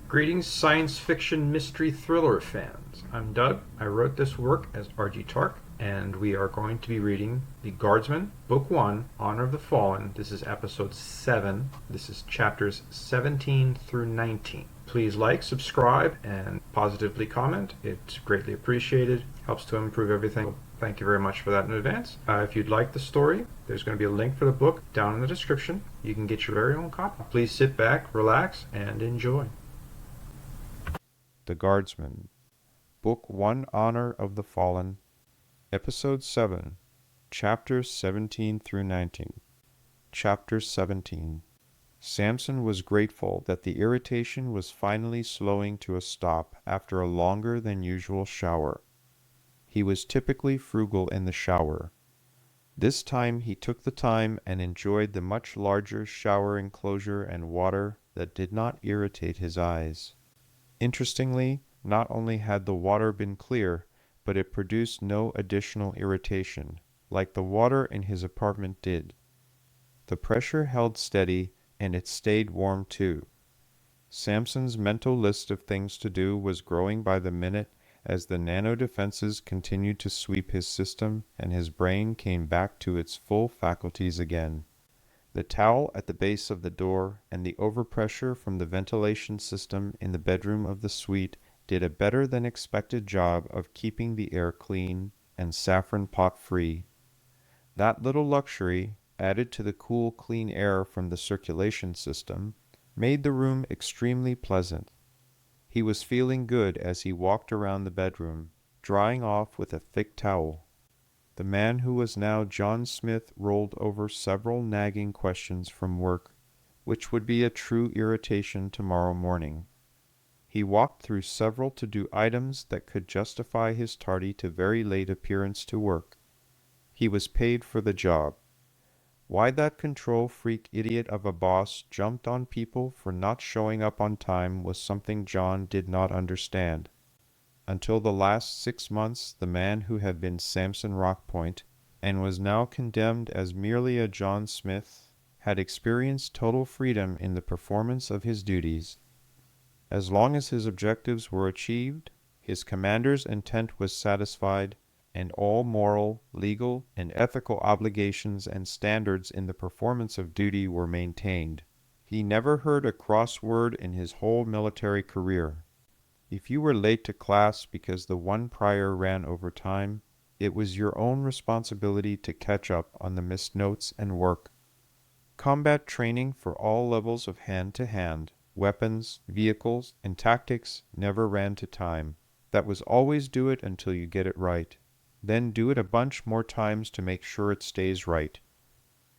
Greetings, science fiction mystery thriller fans. I'm Doug. I wrote this work as R.G. Taark, and we are going to be reading The Guardsman, Book 1, Honor of the Fallen. This is Episode 7. This is chapters 17 through 19. Please like, subscribe, and positively comment. It's greatly appreciated. Helps to improve everything. Thank you very much for that in advance. If you'd like the story, there's going to be a link for the book down in the description. You can get your very own copy. Please sit back, relax, and enjoy. The Guardsman, Book 1, Honor of the Fallen, Episode 7, Chapters 17 through 19. Chapter 17. Samson was grateful that the irritation was finally slowing to a stop after a longer than usual shower. He was typically frugal in the shower. This time he took the time and enjoyed the much larger shower enclosure and water that did not irritate his eyes. Interestingly, not only had the water been clear, but it produced no additional irritation, like the water in his apartment did. The pressure held steady, and it stayed warm too. Samson's mental list of things to do was growing by the minute as the nano-defenses continued to sweep his system and his brain came back to its full faculties again. The towel at the base of the door and the overpressure from the ventilation system in the bedroom of the suite did a better than expected job of keeping the air clean and saffron pot free. That little luxury, added to the cool, clean air from the circulation system, made the room extremely pleasant. He was feeling good as he walked around the bedroom, drying off with a thick towel. The man who was now John Smith rolled over several nagging questions from work, which would be a true irritation tomorrow morning. He walked through several to-do items that could justify his tardy to very late appearance to work. He was paid for the job. Why that control freak idiot of a boss jumped on people for not showing up on time was something John did not understand. Until the last 6 months, the man who had been Samson Rockpoint, and was now condemned as merely a John Smith, had experienced total freedom in the performance of his duties. As long as his objectives were achieved, his commander's intent was satisfied, and all moral, legal, and ethical obligations and standards in the performance of duty were maintained. He never heard a cross word in his whole military career. If you were late to class because the one prior ran over time, it was your own responsibility to catch up on the missed notes and work. Combat training for all levels of hand-to-hand, weapons, vehicles, and tactics never ran to time. That was always do it until you get it right. Then do it a bunch more times to make sure it stays right.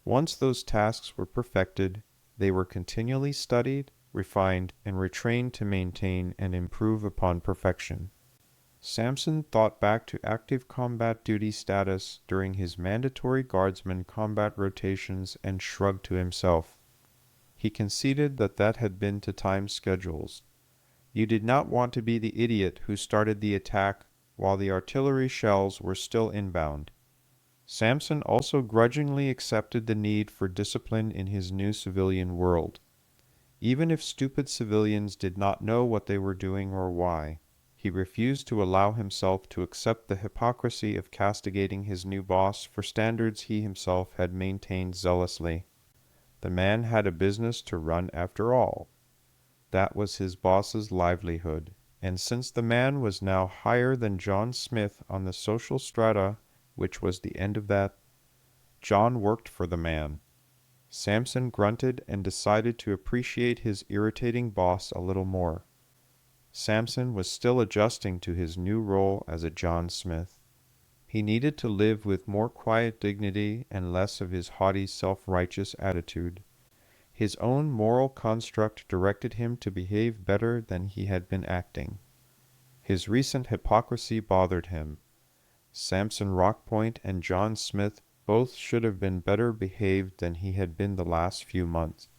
Once those tasks were perfected, they were continually studied, refined, and retrained to maintain and improve upon perfection. Samson thought back to active combat duty status during his mandatory guardsman combat rotations and shrugged to himself. He conceded that had been to time schedules. You did not want to be the idiot who started the attack while the artillery shells were still inbound. Samson also grudgingly accepted the need for discipline in his new civilian world. Even if stupid civilians did not know what they were doing or why, he refused to allow himself to accept the hypocrisy of castigating his new boss for standards he himself had maintained zealously. The man had a business to run after all. That was his boss's livelihood, and since the man was now higher than John Smith on the social strata, which was the end of that, John worked for the man. Samson grunted and decided to appreciate his irritating boss a little more. Samson was still adjusting to his new role as a John Smith. He needed to live with more quiet dignity and less of his haughty self-righteous attitude. His own moral construct directed him to behave better than he had been acting. His recent hypocrisy bothered him. Samson Rockpoint and John Smith both should have been better behaved than he had been the last few months.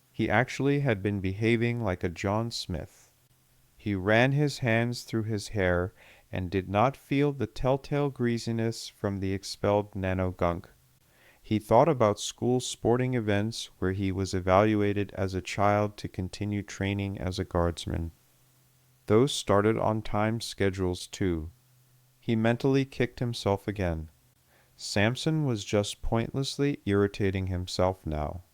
He actually had been behaving like a John Smith. He ran his hands through his hair and did not feel the telltale greasiness from the expelled nano-gunk. He He thought about school sporting events where he was evaluated as a child to continue training as a guardsman. Those started on time schedules too. He mentally kicked himself again. Samson was just pointlessly irritating himself now.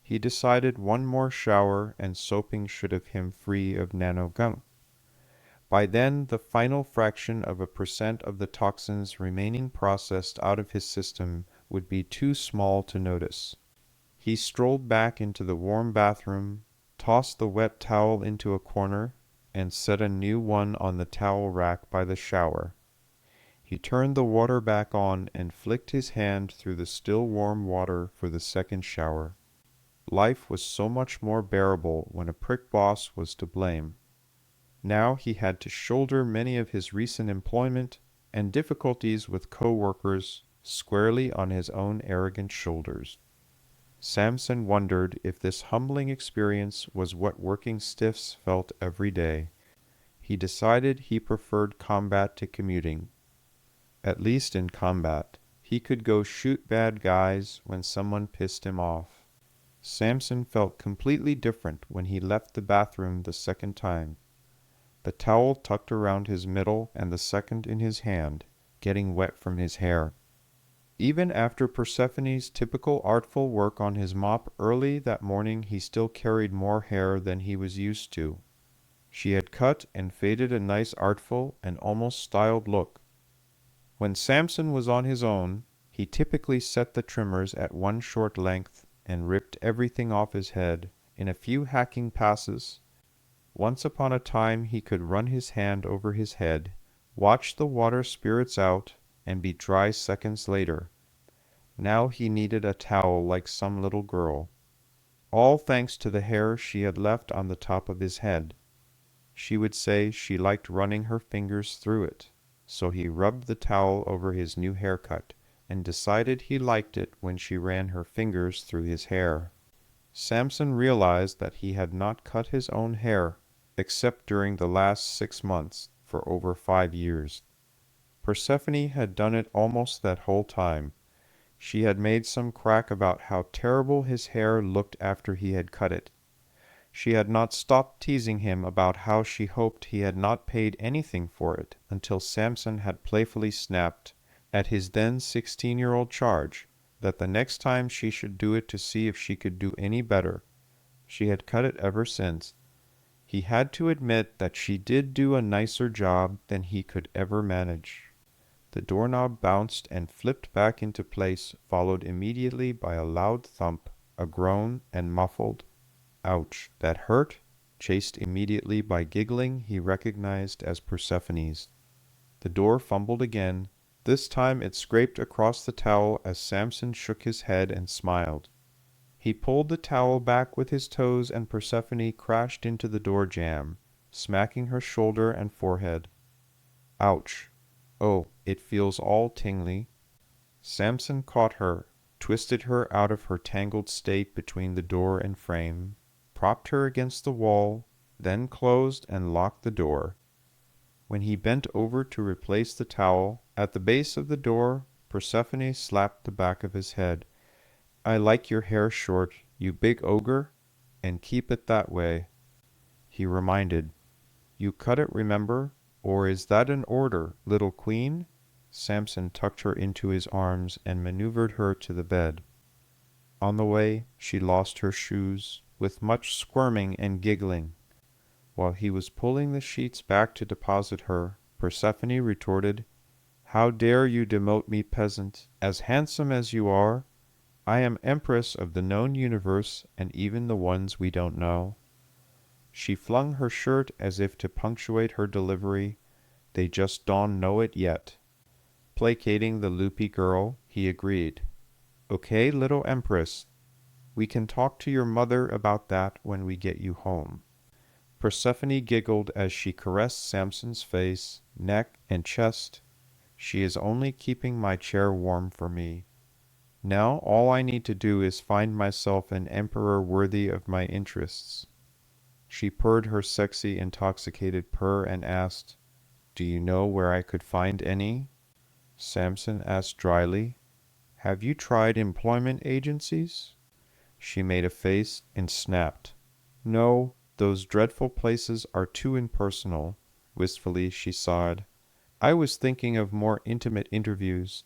He decided one more shower and soaping should have him free of nano-gunk. By then, the final fraction of a % of the toxins remaining processed out of his system would be too small to notice. He strolled back into the warm bathroom, tossed the wet towel into a corner, and set a new one on the towel rack by the shower. He turned the water back on and flicked his hand through the still warm water for the second shower. Life was so much more bearable when a prick boss was to blame. Now he had to shoulder many of his recent employment and difficulties with co-workers squarely on his own arrogant shoulders. Samson wondered if this humbling experience was what working stiffs felt every day. He decided he preferred combat to commuting. At least in combat, he could go shoot bad guys when someone pissed him off. Samson felt completely different when he left the bathroom the second time. The towel tucked around his middle and the second in his hand, getting wet from his hair. Even after Persephone's typical artful work on his mop early that morning, he still carried more hair than he was used to. She had cut and faded a nice artful and almost styled look. When Samson was on his own, he typically set the trimmers at one short length and ripped everything off his head in a few hacking passes. Once upon a time he could run his hand over his head, watch the water spirits out, and be dry seconds later. Now he needed a towel like some little girl. All thanks to the hair she had left on the top of his head. She would say she liked running her fingers through it, so he rubbed the towel over his new haircut, and decided he liked it when she ran her fingers through his hair. Samson realized that he had not cut his own hair, except during the last 6 months, for over 5 years. Persephone had done it almost that whole time. She had made some crack about how terrible his hair looked after he had cut it. She had not stopped teasing him about how she hoped he had not paid anything for it until Samson had playfully snapped, at his then 16-year-old charge, that the next time she should do it to see if she could do any better. She had cut it ever since. He had to admit that she did do a nicer job than he could ever manage. The doorknob bounced and flipped back into place, followed immediately by a loud thump, a groan, and muffled, "Ouch, that hurt?" chased immediately by giggling he recognized as Persephone's. The door fumbled again. This time it scraped across the towel as Samson shook his head and smiled. He pulled the towel back with his toes and Persephone crashed into the door jamb, smacking her shoulder and forehead. "Ouch. Oh, it feels all tingly." Samson caught her, twisted her out of her tangled state between the door and frame, propped her against the wall, then closed and locked the door. When he bent over to replace the towel, at the base of the door, Persephone slapped the back of his head. "I like your hair short, you big ogre, and keep it that way." He reminded, "You cut it, remember? Or is that an order, little queen?" Samson tucked her into his arms and maneuvered her to the bed. On the way, she lost her shoes, with much squirming and giggling. While he was pulling the sheets back to deposit her, Persephone retorted, "How dare you demote me, peasant? As handsome as you are, I am empress of the known universe and even the ones we don't know." She flung her shirt as if to punctuate her delivery. "They just don't know it yet." Placating the loopy girl, he agreed. "Okay, little empress, we can talk to your mother about that when we get you home." Persephone giggled as she caressed Samson's face, neck, and chest. "She is only keeping my chair warm for me. Now all I need to do is find myself an emperor worthy of my interests." She purred her sexy, intoxicated purr and asked, "Do you know where I could find any?" Samson asked dryly, Have you tried employment agencies? She made a face and snapped. No, those dreadful places are too impersonal. Wistfully she sighed. I was thinking of more intimate interviews.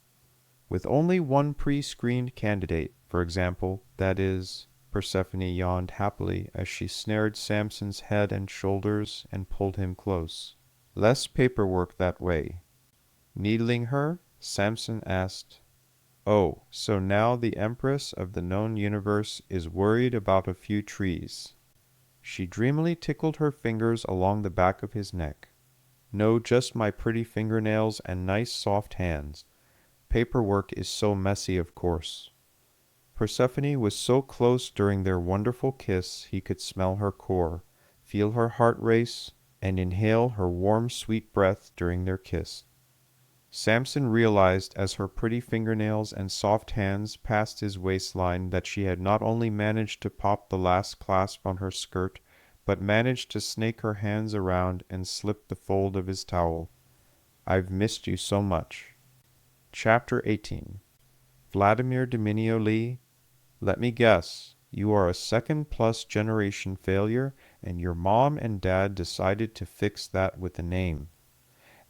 With only one pre-screened candidate, for example, that is... Persephone yawned happily as she snared Samson's head and shoulders and pulled him close. Less paperwork that way. Needling her, Samson asked, Oh, so now the Empress of the known universe is worried about a few trees. She dreamily tickled her fingers along the back of his neck. No, just my pretty fingernails and nice soft hands. Paperwork is so messy, of course. Persephone was so close during their wonderful kiss he could smell her core, feel her heart race, and inhale her warm, sweet breath during their kiss. Samson realized as her pretty fingernails and soft hands passed his waistline that she had not only managed to pop the last clasp on her skirt, but managed to snake her hands around and slip the fold of his towel. I've missed you so much. Chapter 18. Vladimir Dominio Lee, let me guess, you are a second-plus generation failure, and your mom and dad decided to fix that with a name.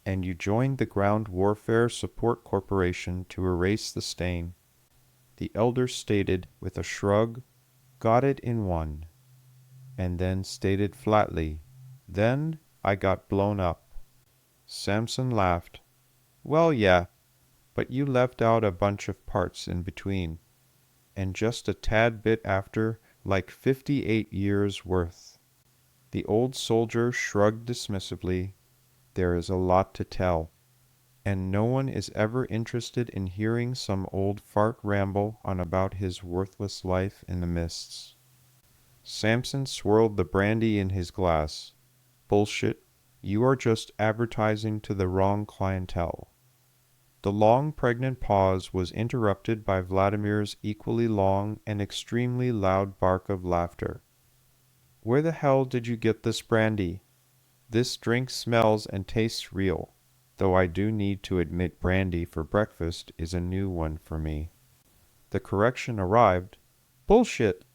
And you joined the Ground Warfare Support Corporation to erase the stain. The elder stated with a shrug, Got it in one. And then stated flatly, Then I got blown up. Samson laughed. Well, yeah, but you left out a bunch of parts in between. And just a tad bit after, like 58 years' worth. The old soldier shrugged dismissively. There is a lot to tell, and no one is ever interested in hearing some old fart ramble on about his worthless life in the mists. Samson swirled the brandy in his glass. Bullshit. You are just advertising to the wrong clientele. The long pregnant pause was interrupted by Vladimir's equally long and extremely loud bark of laughter. Where the hell did you get this brandy? This drink smells and tastes real, though I do need to admit brandy for breakfast is a new one for me. The correction arrived. Bullshit!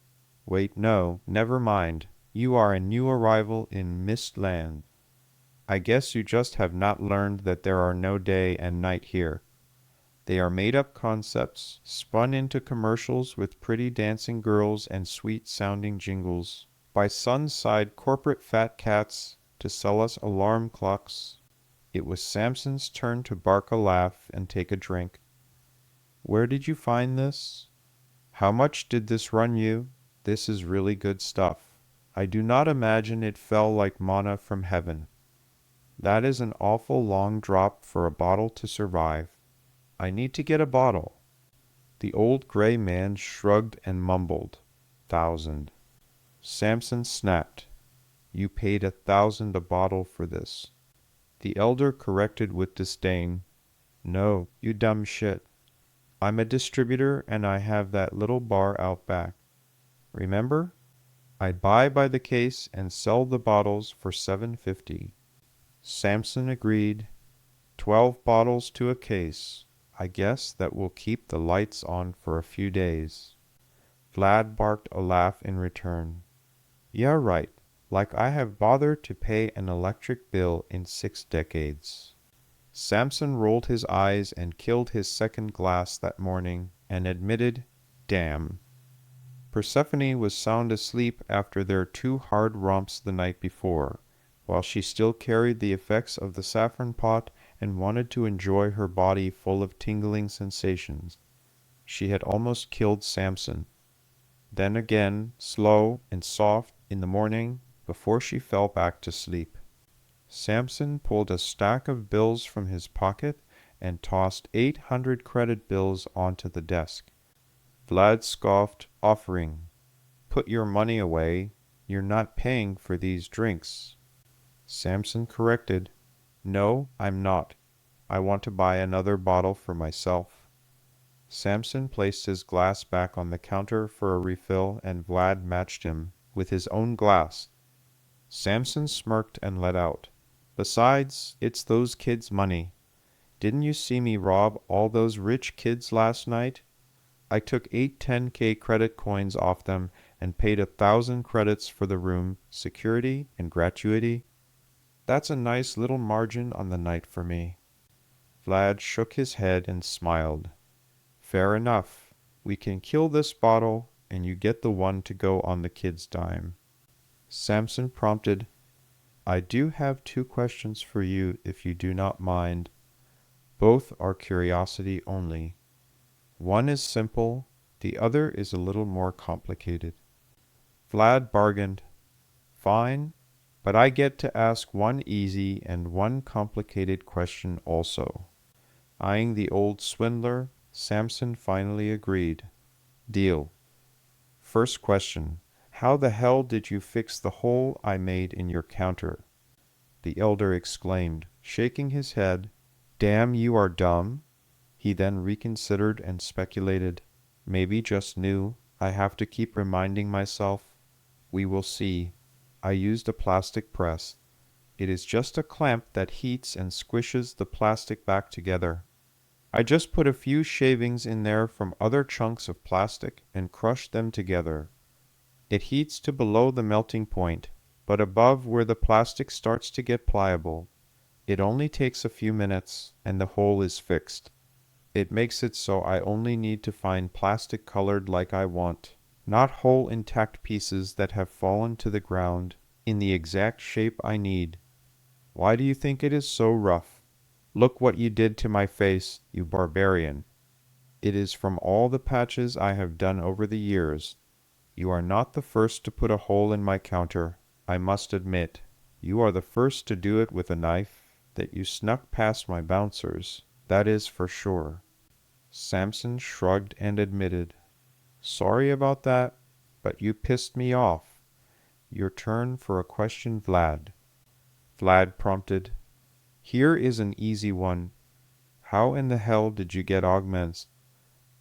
Wait, no, never mind. You are a new arrival in Mistland. I guess you just have not learned that there are no day and night here. They are made-up concepts, spun into commercials with pretty dancing girls and sweet-sounding jingles, by sun-side corporate fat cats to sell us alarm clocks. It was Samson's turn to bark a laugh and take a drink. Where did you find this? How much did this run you? This is really good stuff. I do not imagine it fell like manna from heaven. That is an awful long drop for a bottle to survive. I need to get a bottle. The old gray man shrugged and mumbled, 1,000. Samson snapped. You paid 1,000 a bottle for this. The elder corrected with disdain. No, you dumb shit. I'm a distributor and I have that little bar out back. Remember? I buy by the case and sell the bottles for $7.50. Samson agreed. 12 bottles to a case. I guess that will keep the lights on for a few days. Vlad barked a laugh in return. Yeah, right. Like I have bothered to pay an electric bill in 6 decades. Samson rolled his eyes and killed his second glass that morning and admitted, Damn. Persephone was sound asleep after their 2 hard romps the night before, while she still carried the effects of the saffron pot and wanted to enjoy her body full of tingling sensations. She had almost killed Samson. Then again, slow and soft in the morning, before she fell back to sleep. Samson pulled a stack of bills from his pocket and tossed 800 credit bills onto the desk. Vlad scoffed, offering, Put your money away. You're not paying for these drinks. Samson corrected, No, I'm not. I want to buy another bottle for myself. Samson placed his glass back on the counter for a refill and Vlad matched him with his own glass. Samson smirked and let out. Besides, it's those kids' money. Didn't you see me rob all those rich kids last night? I took 8 10K credit coins off them and paid 1,000 credits for the room, security, and gratuity. That's a nice little margin on the night for me. Vlad shook his head and smiled. Fair enough. We can kill this bottle, and you get the one to go on the kid's dime. Samson prompted, I do have 2 questions for you, if you do not mind. Both are curiosity only. One is simple, the other is a little more complicated. Vlad bargained. Fine, but I get to ask one easy and one complicated question also. Eyeing the old swindler, Samson finally agreed. Deal. First question. How the hell did you fix the hole I made in your counter? The elder exclaimed, shaking his head. Damn, you are dumb. He then reconsidered and speculated. Maybe just new. I have to keep reminding myself. We will see. I used a plastic press. It is just a clamp that heats and squishes the plastic back together. I just put a few shavings in there from other chunks of plastic and crushed them together. It heats to below the melting point, but above where the plastic starts to get pliable. It only takes a few minutes, and the hole is fixed. It makes it so I only need to find plastic colored like I want, not whole intact pieces that have fallen to the ground in the exact shape I need. Why do you think it is so rough? Look what you did to my face, you barbarian. It is from all the patches I have done over the years. You are not the first to put a hole in my counter, I must admit. You are the first to do it with a knife that you snuck past my bouncers, that is for sure. Samson shrugged and admitted, Sorry about that, but you pissed me off. Your turn for a question, Vlad. Vlad prompted, Here is an easy one. How in the hell did you get augments?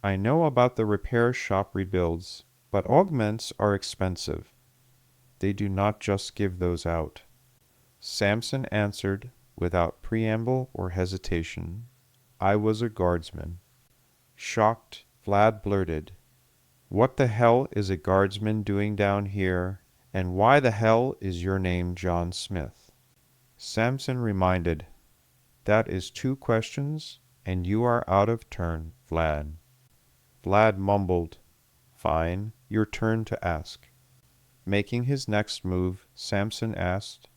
I know about the repair shop rebuilds, but augments are expensive. They do not just give those out. Samson answered, without preamble or hesitation, I was a guardsman. Shocked, Vlad blurted, What the hell is a guardsman doing down here, and why the hell is your name John Smith? Samson reminded, That is 2 questions, and you are out of turn, Vlad. Vlad mumbled, Fine, your turn to ask. Making his next move, Samson asked,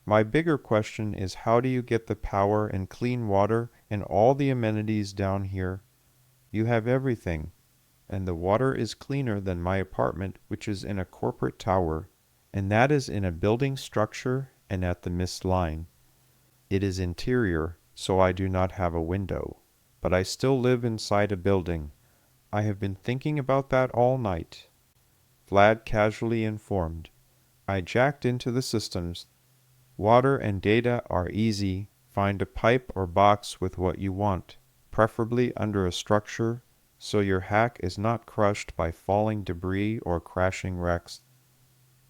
My bigger question is how do you get the power and clean water and all the amenities down here? You have everything, and the water is cleaner than my apartment, which is in a corporate tower, and that is in a building structure and at the mist line. It is interior, so I do not have a window, but I still live inside a building. I have been thinking about that all night. Vlad casually informed, I jacked into the systems. Water and data are easy. Find a pipe or box with what you want, preferably under a structure, so your hack is not crushed by falling debris or crashing wrecks.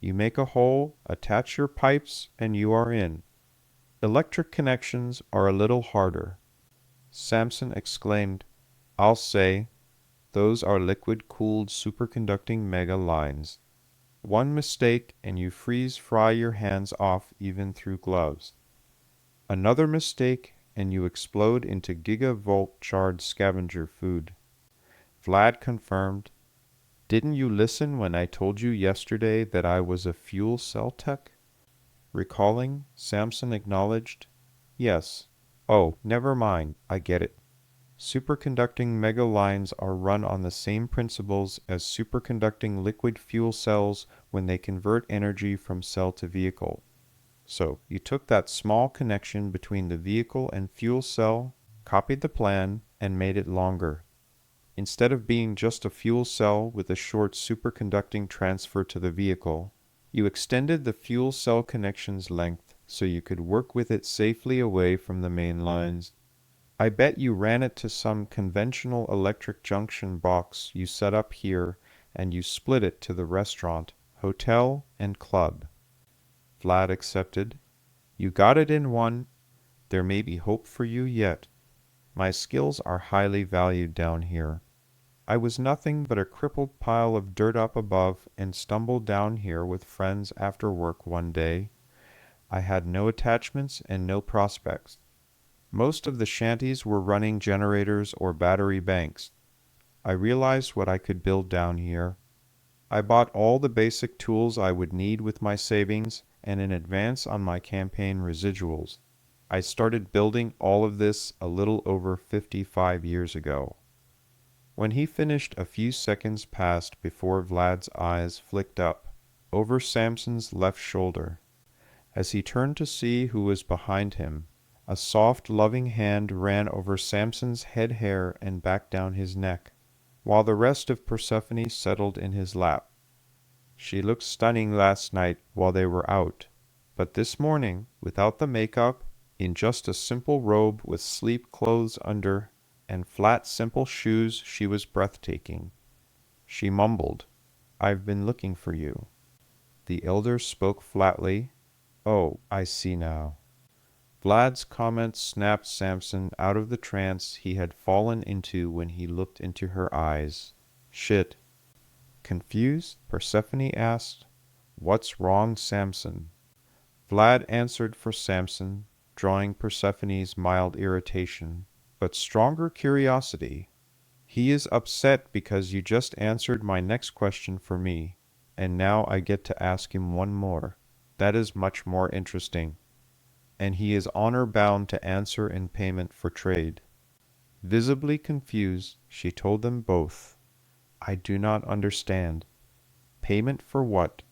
You make a hole, attach your pipes, and you are in. Electric connections are a little harder. Samson exclaimed, I'll say, those are liquid-cooled superconducting mega lines. One mistake and you freeze-fry your hands off even through gloves. Another mistake and you explode into gigavolt charred scavenger food. Vlad confirmed, Didn't you listen when I told you yesterday that I was a fuel cell tech? Recalling, Samson acknowledged, Yes. Oh, never mind, I get it. Superconducting mega lines are run on the same principles as superconducting liquid fuel cells when they convert energy from cell to vehicle. So, you took that small connection between the vehicle and fuel cell, copied the plan, and made it longer. Instead of being just a fuel cell with a short superconducting transfer to the vehicle, you extended the fuel cell connection's length so you could work with it safely away from the main lines. I bet you ran it to some conventional electric junction box you set up here and you split it to the restaurant, hotel, and club. Vlad accepted. You got it in one. There may be hope for you yet. My skills are highly valued down here. I was nothing but a crippled pile of dirt up above and stumbled down here with friends after work one day. I had no attachments and no prospects. Most of the shanties were running generators or battery banks. I realized what I could build down here. I bought all the basic tools I would need with my savings and in advance on my campaign residuals. I started building all of this a little over 55 years ago. When he finished, a few seconds passed before Vlad's eyes flicked up, over Samson's left shoulder. As he turned to see who was behind him, a soft, loving hand ran over Samson's head hair and back down his neck, while the rest of Persephone settled in his lap. She looked stunning last night while they were out, but this morning, without the makeup, in just a simple robe with sleep clothes under, and flat, simple shoes, she was breathtaking. She mumbled, "I've been looking for you." The elder spoke flatly, "Oh, I see now." Vlad's comment snapped Samson out of the trance he had fallen into when he looked into her eyes. "Shit." Confused, Persephone asked, "What's wrong, Samson?" Vlad answered for Samson, drawing Persephone's mild irritation, but stronger curiosity. "He is upset because you just answered my next question for me, and now I get to ask him one more. That is much more interesting. And he is honor-bound to answer in payment for trade." Visibly confused, she told them both, "I do not understand. Payment for what?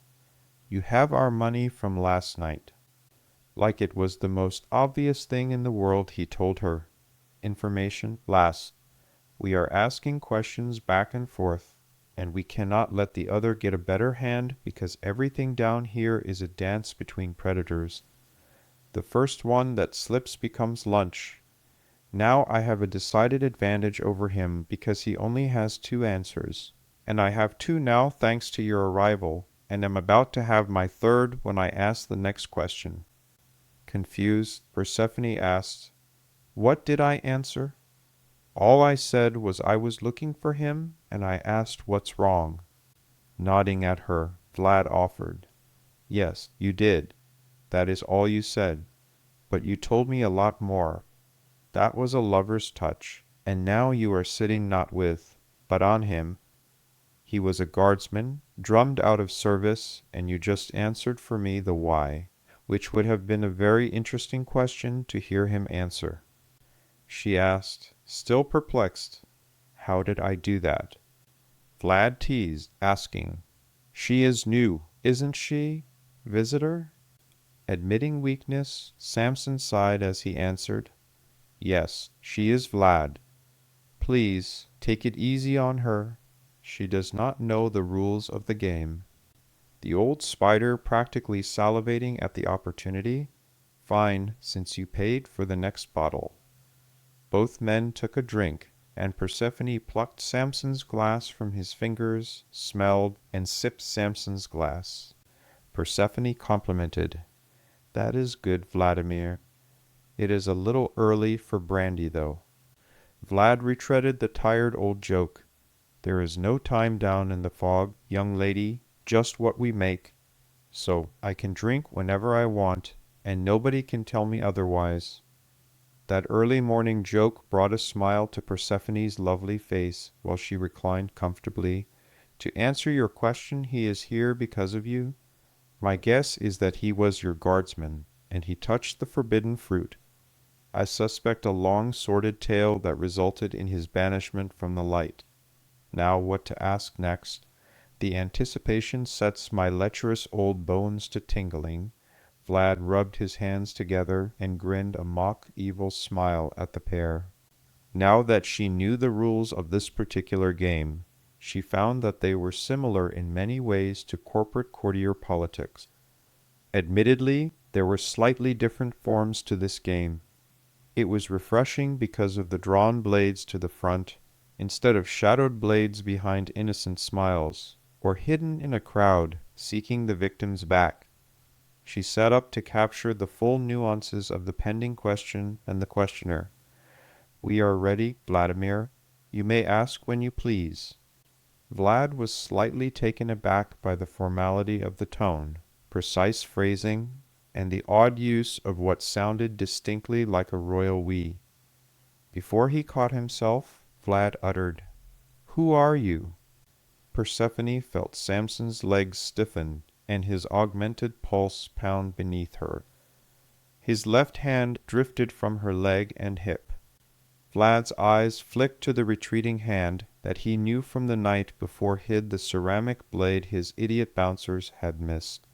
You have our money from last night." Like it was the most obvious thing in the world, he told her, "Information last. We are asking questions back and forth, and we cannot let the other get a better hand because everything down here is a dance between predators. The first one that slips becomes lunch. Now I have a decided advantage over him because he only has 2 answers, and I have 2 now thanks to your arrival, and am about to have my 3rd when I ask the next question." Confused, Persephone asked, "What did I answer?" "All I said was I was looking for him, and I asked what's wrong." Nodding at her, Vlad offered, "Yes, you did. That is all you said. But you told me a lot more. That was a lover's touch, and now you are sitting not with, but on him. He was a guardsman, drummed out of service, and you just answered for me the why, which would have been a very interesting question to hear him answer." She asked, still perplexed, "How did I do that?" Vlad teased, asking, "She is new, isn't she, visitor?" Admitting weakness, Samson sighed as he answered, "Yes, she is Vlad. Please, take it easy on her. She does not know the rules of the game." The old spider practically salivating at the opportunity. "Fine, since you paid for the next bottle." Both men took a drink, and Persephone plucked Samson's glass from his fingers, smelled, and sipped Samson's glass. Persephone complimented, "That is good, Vladimir. It is a little early for brandy, though." Vlad retreaded the tired old joke. "There is no time down in the fog, young lady, just what we make. So I can drink whenever I want, and nobody can tell me otherwise." That early morning joke brought a smile to Persephone's lovely face while she reclined comfortably. "To answer your question, he is here because of you. My guess is that he was your guardsman, and he touched the forbidden fruit. I suspect a long sordid tale that resulted in his banishment from the light. Now what to ask next? The anticipation sets my lecherous old bones to tingling." Vlad rubbed his hands together and grinned a mock evil smile at the pair. Now that she knew the rules of this particular game, she found that they were similar in many ways to corporate courtier politics. Admittedly, there were slightly different forms to this game. It was refreshing because of the drawn blades to the front, instead of shadowed blades behind innocent smiles, or hidden in a crowd, seeking the victim's back. She sat up to capture the full nuances of the pending question and the questioner. "We are ready, Vladimir." You may ask when you please." Vlad was slightly taken aback by the formality of the tone, precise phrasing, and the odd use of what sounded distinctly like a royal we. Before he caught himself, Vlad uttered, "Who are you?" Persephone felt Samson's legs stiffen and his augmented pulse pound beneath her. His left hand drifted from her leg and hip. Vlad's eyes flicked to the retreating hand that he knew from the night before hid the ceramic blade his idiot bouncers had missed.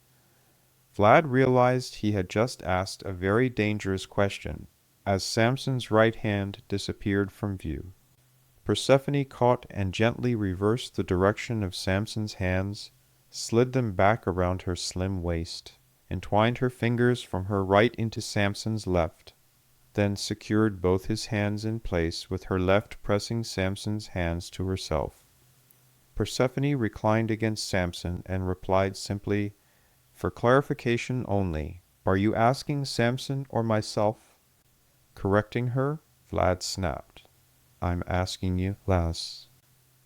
Vlad realized he had just asked a very dangerous question, as Samson's right hand disappeared from view. Persephone caught and gently reversed the direction of Samson's hands, slid them back around her slim waist, entwined her fingers from her right into Samson's left, then secured both his hands in place with her left pressing Samson's hands to herself. Persephone reclined against Samson and replied simply, "For clarification only, are you asking Samson or myself?" Correcting her, Vlad snapped, "I'm asking you, Lass."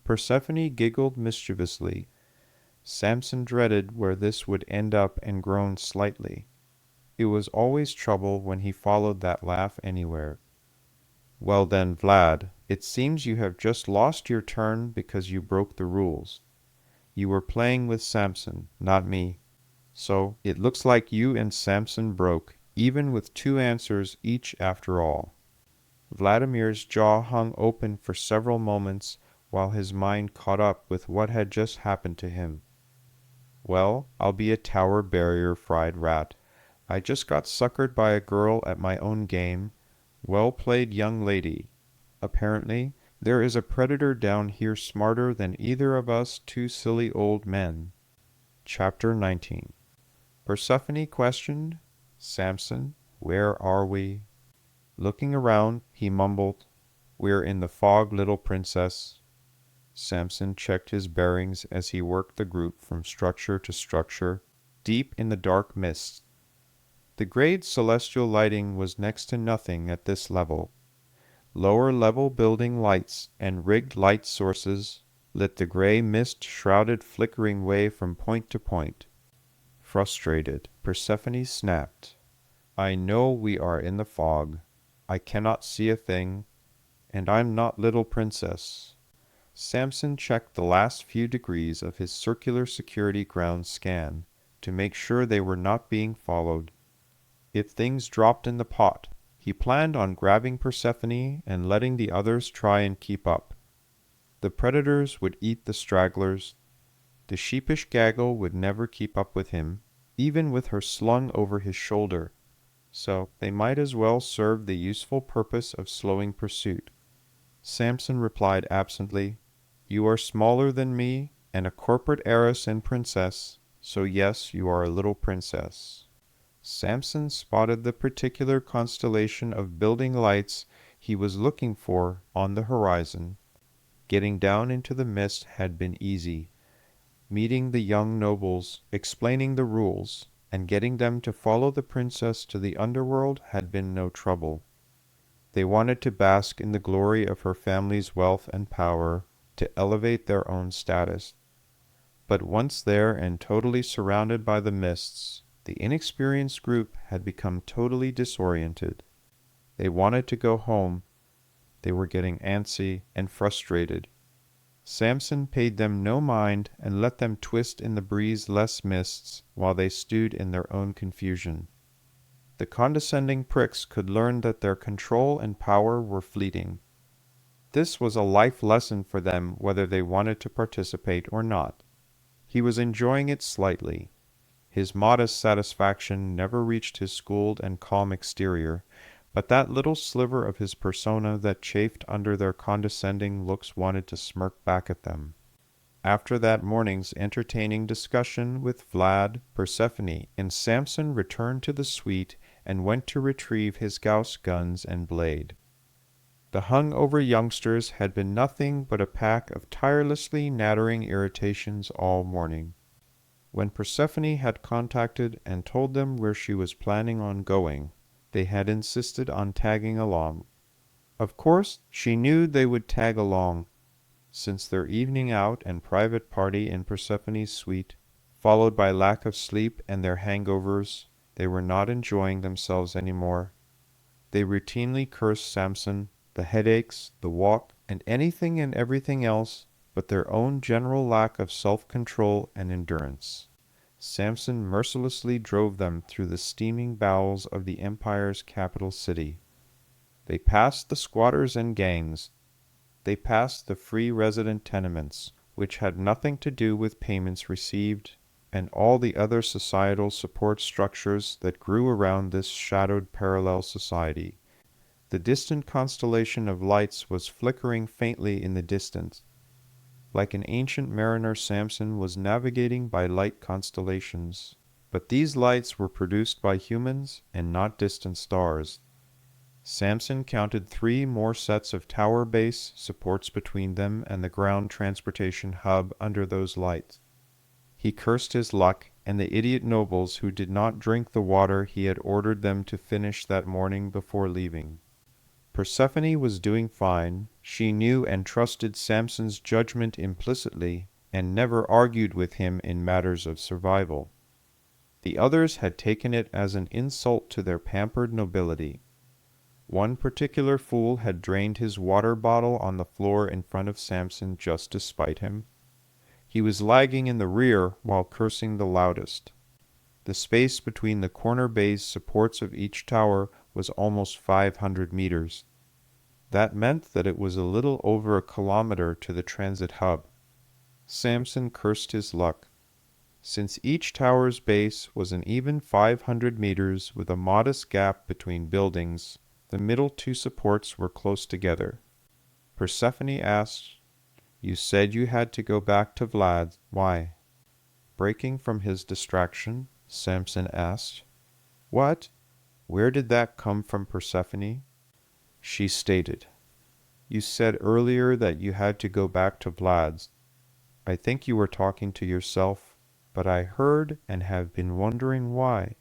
Persephone giggled mischievously. Samson dreaded where this would end up and groaned slightly. It was always trouble when he followed that laugh anywhere. "Well then, Vlad, it seems you have just lost your turn because you broke the rules. You were playing with Samson, not me. So it looks like you and Samson broke, even with 2 answers each after all." Vladimir's jaw hung open for several moments while his mind caught up with what had just happened to him. "Well, I'll be a tower barrier fried rat. I just got suckered by a girl at my own game. Well played, young lady. Apparently, there is a predator down here smarter than either of us 2 silly old men." Chapter 19. Persephone questioned, "Samson, where are we?" Looking around, he mumbled, "We're in the fog, little princess." Samson checked his bearings as he worked the group from structure to structure, deep in the dark mists. The grade celestial lighting was next to nothing at this level. Lower level building lights and rigged light sources lit the gray mist-shrouded flickering way from point to point. Frustrated, Persephone snapped, "I know we are in the fog. I cannot see a thing, and I'm not little princess." Samson checked the last few degrees of his circular security ground scan to make sure they were not being followed. If things dropped in the pot, he planned on grabbing Persephone and letting the others try and keep up. The predators would eat the stragglers. The sheepish gaggle would never keep up with him, even with her slung over his shoulder, so they might as well serve the useful purpose of slowing pursuit. Samson replied absently, "You are smaller than me, and a corporate heiress and princess, so yes, you are a little princess." Samson spotted the particular constellation of building lights he was looking for on the horizon. Getting down into the mist had been easy. Meeting the young nobles, explaining the rules, and getting them to follow the princess to the underworld had been no trouble. They wanted to bask in the glory of her family's wealth and power, to elevate their own status. But once there and totally surrounded by the mists, the inexperienced group had become totally disoriented. They wanted to go home. They were getting antsy and frustrated. Samson paid them no mind and let them twist in the breeze-less mists while they stewed in their own confusion. The condescending pricks could learn that their control and power were fleeting. This was a life lesson for them whether they wanted to participate or not. He was enjoying it slightly. His modest satisfaction never reached his schooled and calm exterior, but that little sliver of his persona that chafed under their condescending looks wanted to smirk back at them. After that morning's entertaining discussion with Vlad, Persephone, and Samson returned to the suite and went to retrieve his Gauss guns and blade. The hung-over youngsters had been nothing but a pack of tirelessly nattering irritations all morning. When Persephone had contacted and told them where she was planning on going, they had insisted on tagging along. Of course, she knew they would tag along, since their evening out and private party in Persephone's suite, followed by lack of sleep and their hangovers, they were not enjoying themselves any more. They routinely cursed Samson, the headaches, the walk, and anything and everything else but their own general lack of self-control and endurance. Samson mercilessly drove them through the steaming bowels of the empire's capital city. They passed the squatters and gangs. They passed the free resident tenements, which had nothing to do with payments received, and all the other societal support structures that grew around this shadowed parallel society. The distant constellation of lights was flickering faintly in the distance. Like an ancient mariner, Samson was navigating by light constellations, but these lights were produced by humans and not distant stars. Samson counted 3 more sets of tower base supports between them and the ground transportation hub under those lights. He cursed his luck and the idiot nobles who did not drink the water he had ordered them to finish that morning before leaving. Persephone was doing fine. She knew and trusted Samson's judgment implicitly and never argued with him in matters of survival. The others had taken it as an insult to their pampered nobility. One particular fool had drained his water bottle on the floor in front of Samson just to spite him. He was lagging in the rear while cursing the loudest. The space between the corner base supports of each tower was almost 500 meters. That meant that it was a little over a kilometer to the transit hub. Samson cursed his luck. Since each tower's base was an even 500 meters with a modest gap between buildings, the middle 2 supports were close together. Persephone asked, "You said you had to go back to Vlad's. Why?" Breaking from his distraction, Samson asked, "What? Where did that come from, Persephone?" She stated, "You said earlier that you had to go back to Vlad's. I think you were talking to yourself, but I heard and have been wondering why."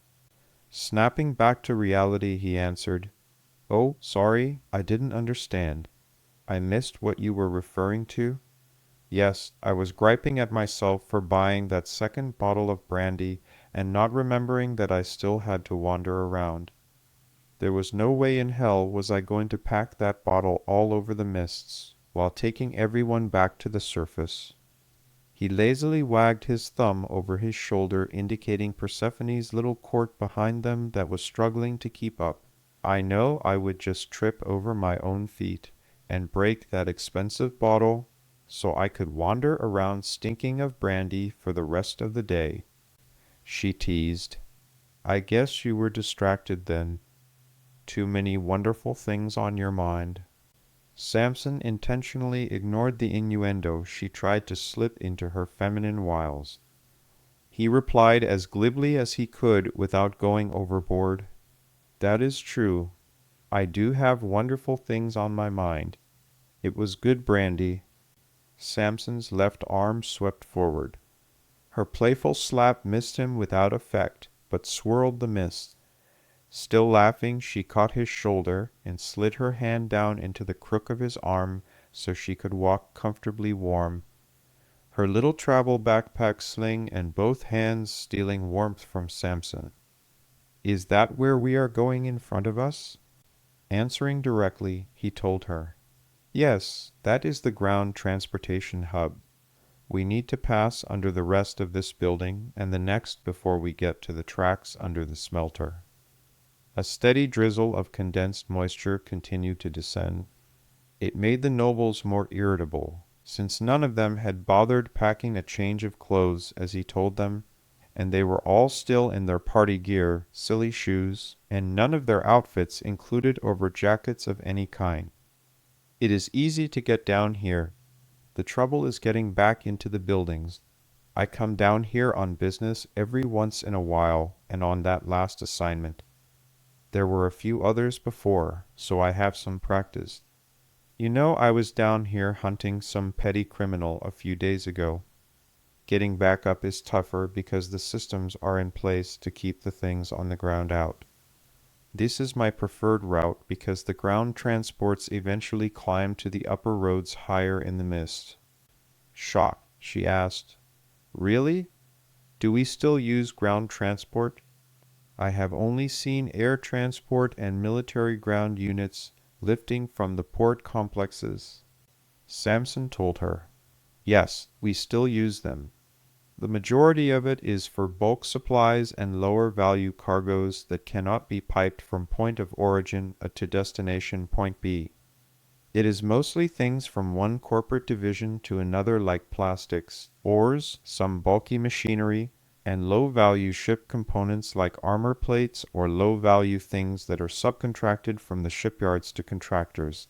Snapping back to reality, he answered, "Oh, sorry, I didn't understand. I missed what you were referring to. Yes, I was griping at myself for buying that second bottle of brandy and not remembering that I still had to wander around. There was no way in hell was I going to pack that bottle all over the mists, while taking everyone back to the surface." He lazily wagged his thumb over his shoulder, indicating Persephone's little court behind them that was struggling to keep up. "I know I would just trip over my own feet and break that expensive bottle so I could wander around stinking of brandy for the rest of the day," she teased. "I guess you were distracted then. Too many wonderful things on your mind." Samson intentionally ignored the innuendo she tried to slip into her feminine wiles. He replied as glibly as he could without going overboard, "That is true. I do have wonderful things on my mind. It was good brandy." Samson's left arm swept forward. Her playful slap missed him without effect, but swirled the mist. Still laughing, she caught his shoulder and slid her hand down into the crook of his arm so she could walk comfortably warm, her little travel backpack sling and both hands stealing warmth from Samson. "Is that where we are going in front of us?" Answering directly, he told her, "Yes, that is the ground transportation hub. We need to pass under the rest of this building and the next before we get to the tracks under the smelter." A steady drizzle of condensed moisture continued to descend. It made the nobles more irritable, since none of them had bothered packing a change of clothes as he told them, and they were all still in their party gear, silly shoes, and none of their outfits included over jackets of any kind. "It is easy to get down here. The trouble is getting back into the buildings. I come down here on business every once in a while, and on that last assignment. There were a few others before, so I have some practice. You know, I was down here hunting some petty criminal a few days ago. Getting back up is tougher because the systems are in place to keep the things on the ground out." This is my preferred route because the ground transports eventually climb to the upper roads higher in the mist. Shocked, she asked, "Really? Do we still use ground transport? I have only seen air transport and military ground units lifting from the port complexes." Samson told her, "Yes, we still use them. The majority of it is for bulk supplies and lower value cargoes that cannot be piped from point of origin to destination point B. It is mostly things from one corporate division to another like plastics, ores, some bulky machinery, and low-value ship components like armor plates or low-value things that are subcontracted from the shipyards to contractors.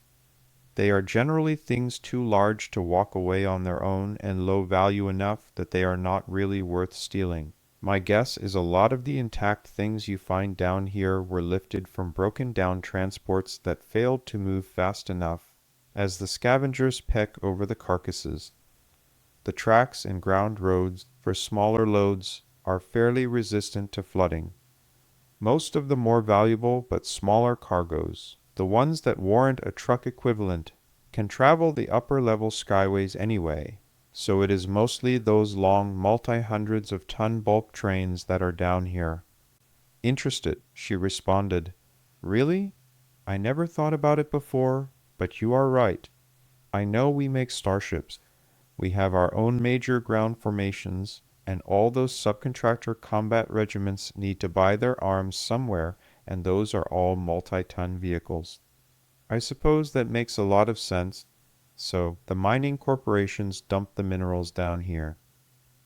They are generally things too large to walk away on their own and low value enough that they are not really worth stealing. My guess is a lot of the intact things you find down here were lifted from broken down transports that failed to move fast enough as the scavengers peck over the carcasses. The tracks and ground roads for smaller loads are fairly resistant to flooding. Most of the more valuable but smaller cargoes, the ones that warrant a truck equivalent, can travel the upper level skyways anyway, so it is mostly those long multi-hundreds of ton bulk trains that are down here. Interested, she responded. Really? I never thought about it before, but you are right. I know we make starships. We have our own major ground formations, and all those subcontractor combat regiments need to buy their arms somewhere, and those are all multi-ton vehicles. I suppose that makes a lot of sense. So, the mining corporations dump the minerals down here.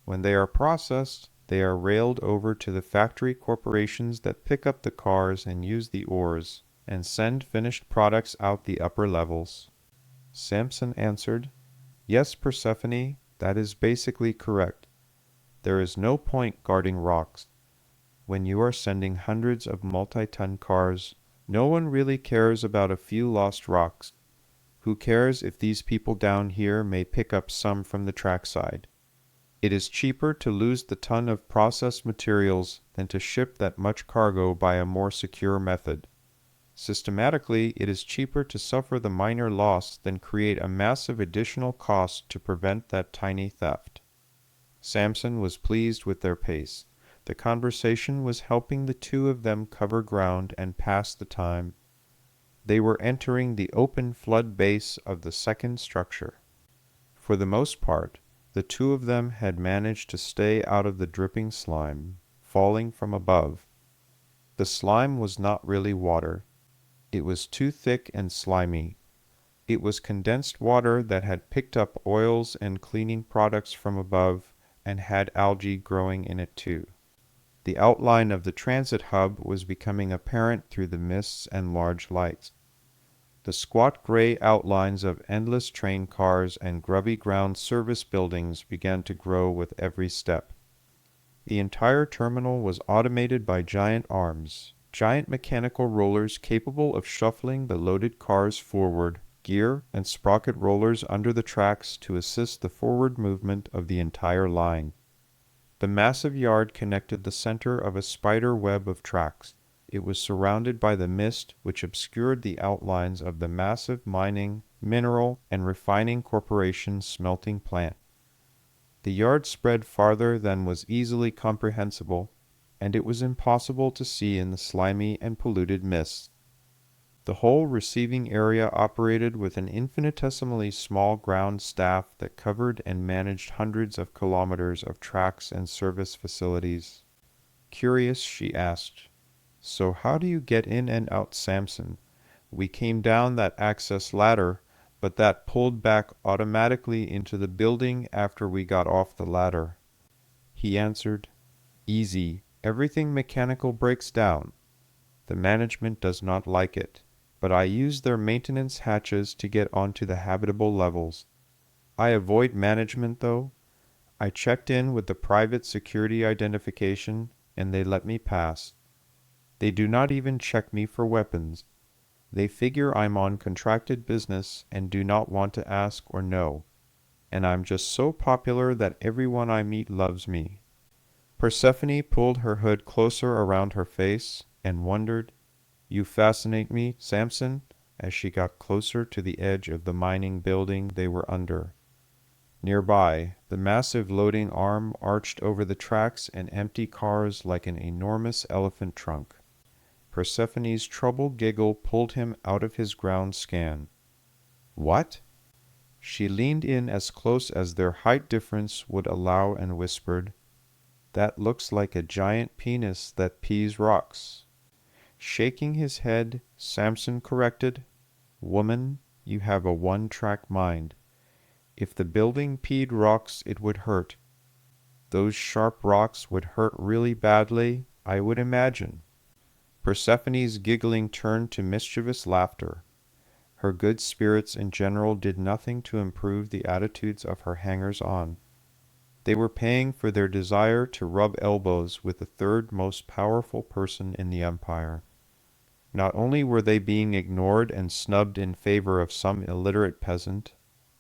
When they are processed, they are railed over to the factory corporations that pick up the cars and use the ores, and send finished products out the upper levels. Samson answered, "Yes, Persephone, that is basically correct. There is no point guarding rocks. When you are sending hundreds of multi-ton cars, no one really cares about a few lost rocks. Who cares if these people down here may pick up some from the trackside? It is cheaper to lose the ton of processed materials than to ship that much cargo by a more secure method. Systematically, it is cheaper to suffer the minor loss than create a massive additional cost to prevent that tiny theft." Samson was pleased with their pace. The conversation was helping the two of them cover ground and pass the time. They were entering the open flood base of the second structure. For the most part, the two of them had managed to stay out of the dripping slime, falling from above. The slime was not really water. It was too thick and slimy. It was condensed water that had picked up oils and cleaning products from above and had algae growing in it too. The outline of the transit hub was becoming apparent through the mists and large lights. The squat gray outlines of endless train cars and grubby ground service buildings began to grow with every step. The entire terminal was automated by giant arms, giant mechanical rollers capable of shuffling the loaded cars forward, gear and sprocket rollers under the tracks to assist the forward movement of the entire line. The massive yard connected the center of a spider web of tracks. It was surrounded by the mist which obscured the outlines of the massive mining, mineral, and refining corporation's smelting plant. The yard spread farther than was easily comprehensible, and it was impossible to see in the slimy and polluted mists. The whole receiving area operated with an infinitesimally small ground staff that covered and managed hundreds of kilometers of tracks and service facilities. Curious, she asked, "So how do you get in and out, Samson? We came down that access ladder, but that pulled back automatically into the building after we got off the ladder." He answered, "Easy. Everything mechanical breaks down. The management does not like it, but I use their maintenance hatches to get onto the habitable levels. I avoid management, though. I checked in with the private security identification, and they let me pass. They do not even check me for weapons. They figure I'm on contracted business and do not want to ask or know. And I'm just so popular that everyone I meet loves me." Persephone pulled her hood closer around her face and wondered, You fascinate me, Samson, as she got closer to the edge of the mining building they were under. Nearby, the massive loading arm arched over the tracks and empty cars like an enormous elephant trunk. Persephone's troubled giggle pulled him out of his ground scan. What? She leaned in as close as their height difference would allow and whispered, That looks like a giant penis that pees rocks. Shaking his head, Samson corrected, Woman, you have a one-track mind. If the building peed rocks, it would hurt. Those sharp rocks would hurt really badly, I would imagine. Persephone's giggling turned to mischievous laughter. Her good spirits in general did nothing to improve the attitudes of her hangers-on. They were paying for their desire to rub elbows with the third most powerful person in the empire. Not only were they being ignored and snubbed in favor of some illiterate peasant,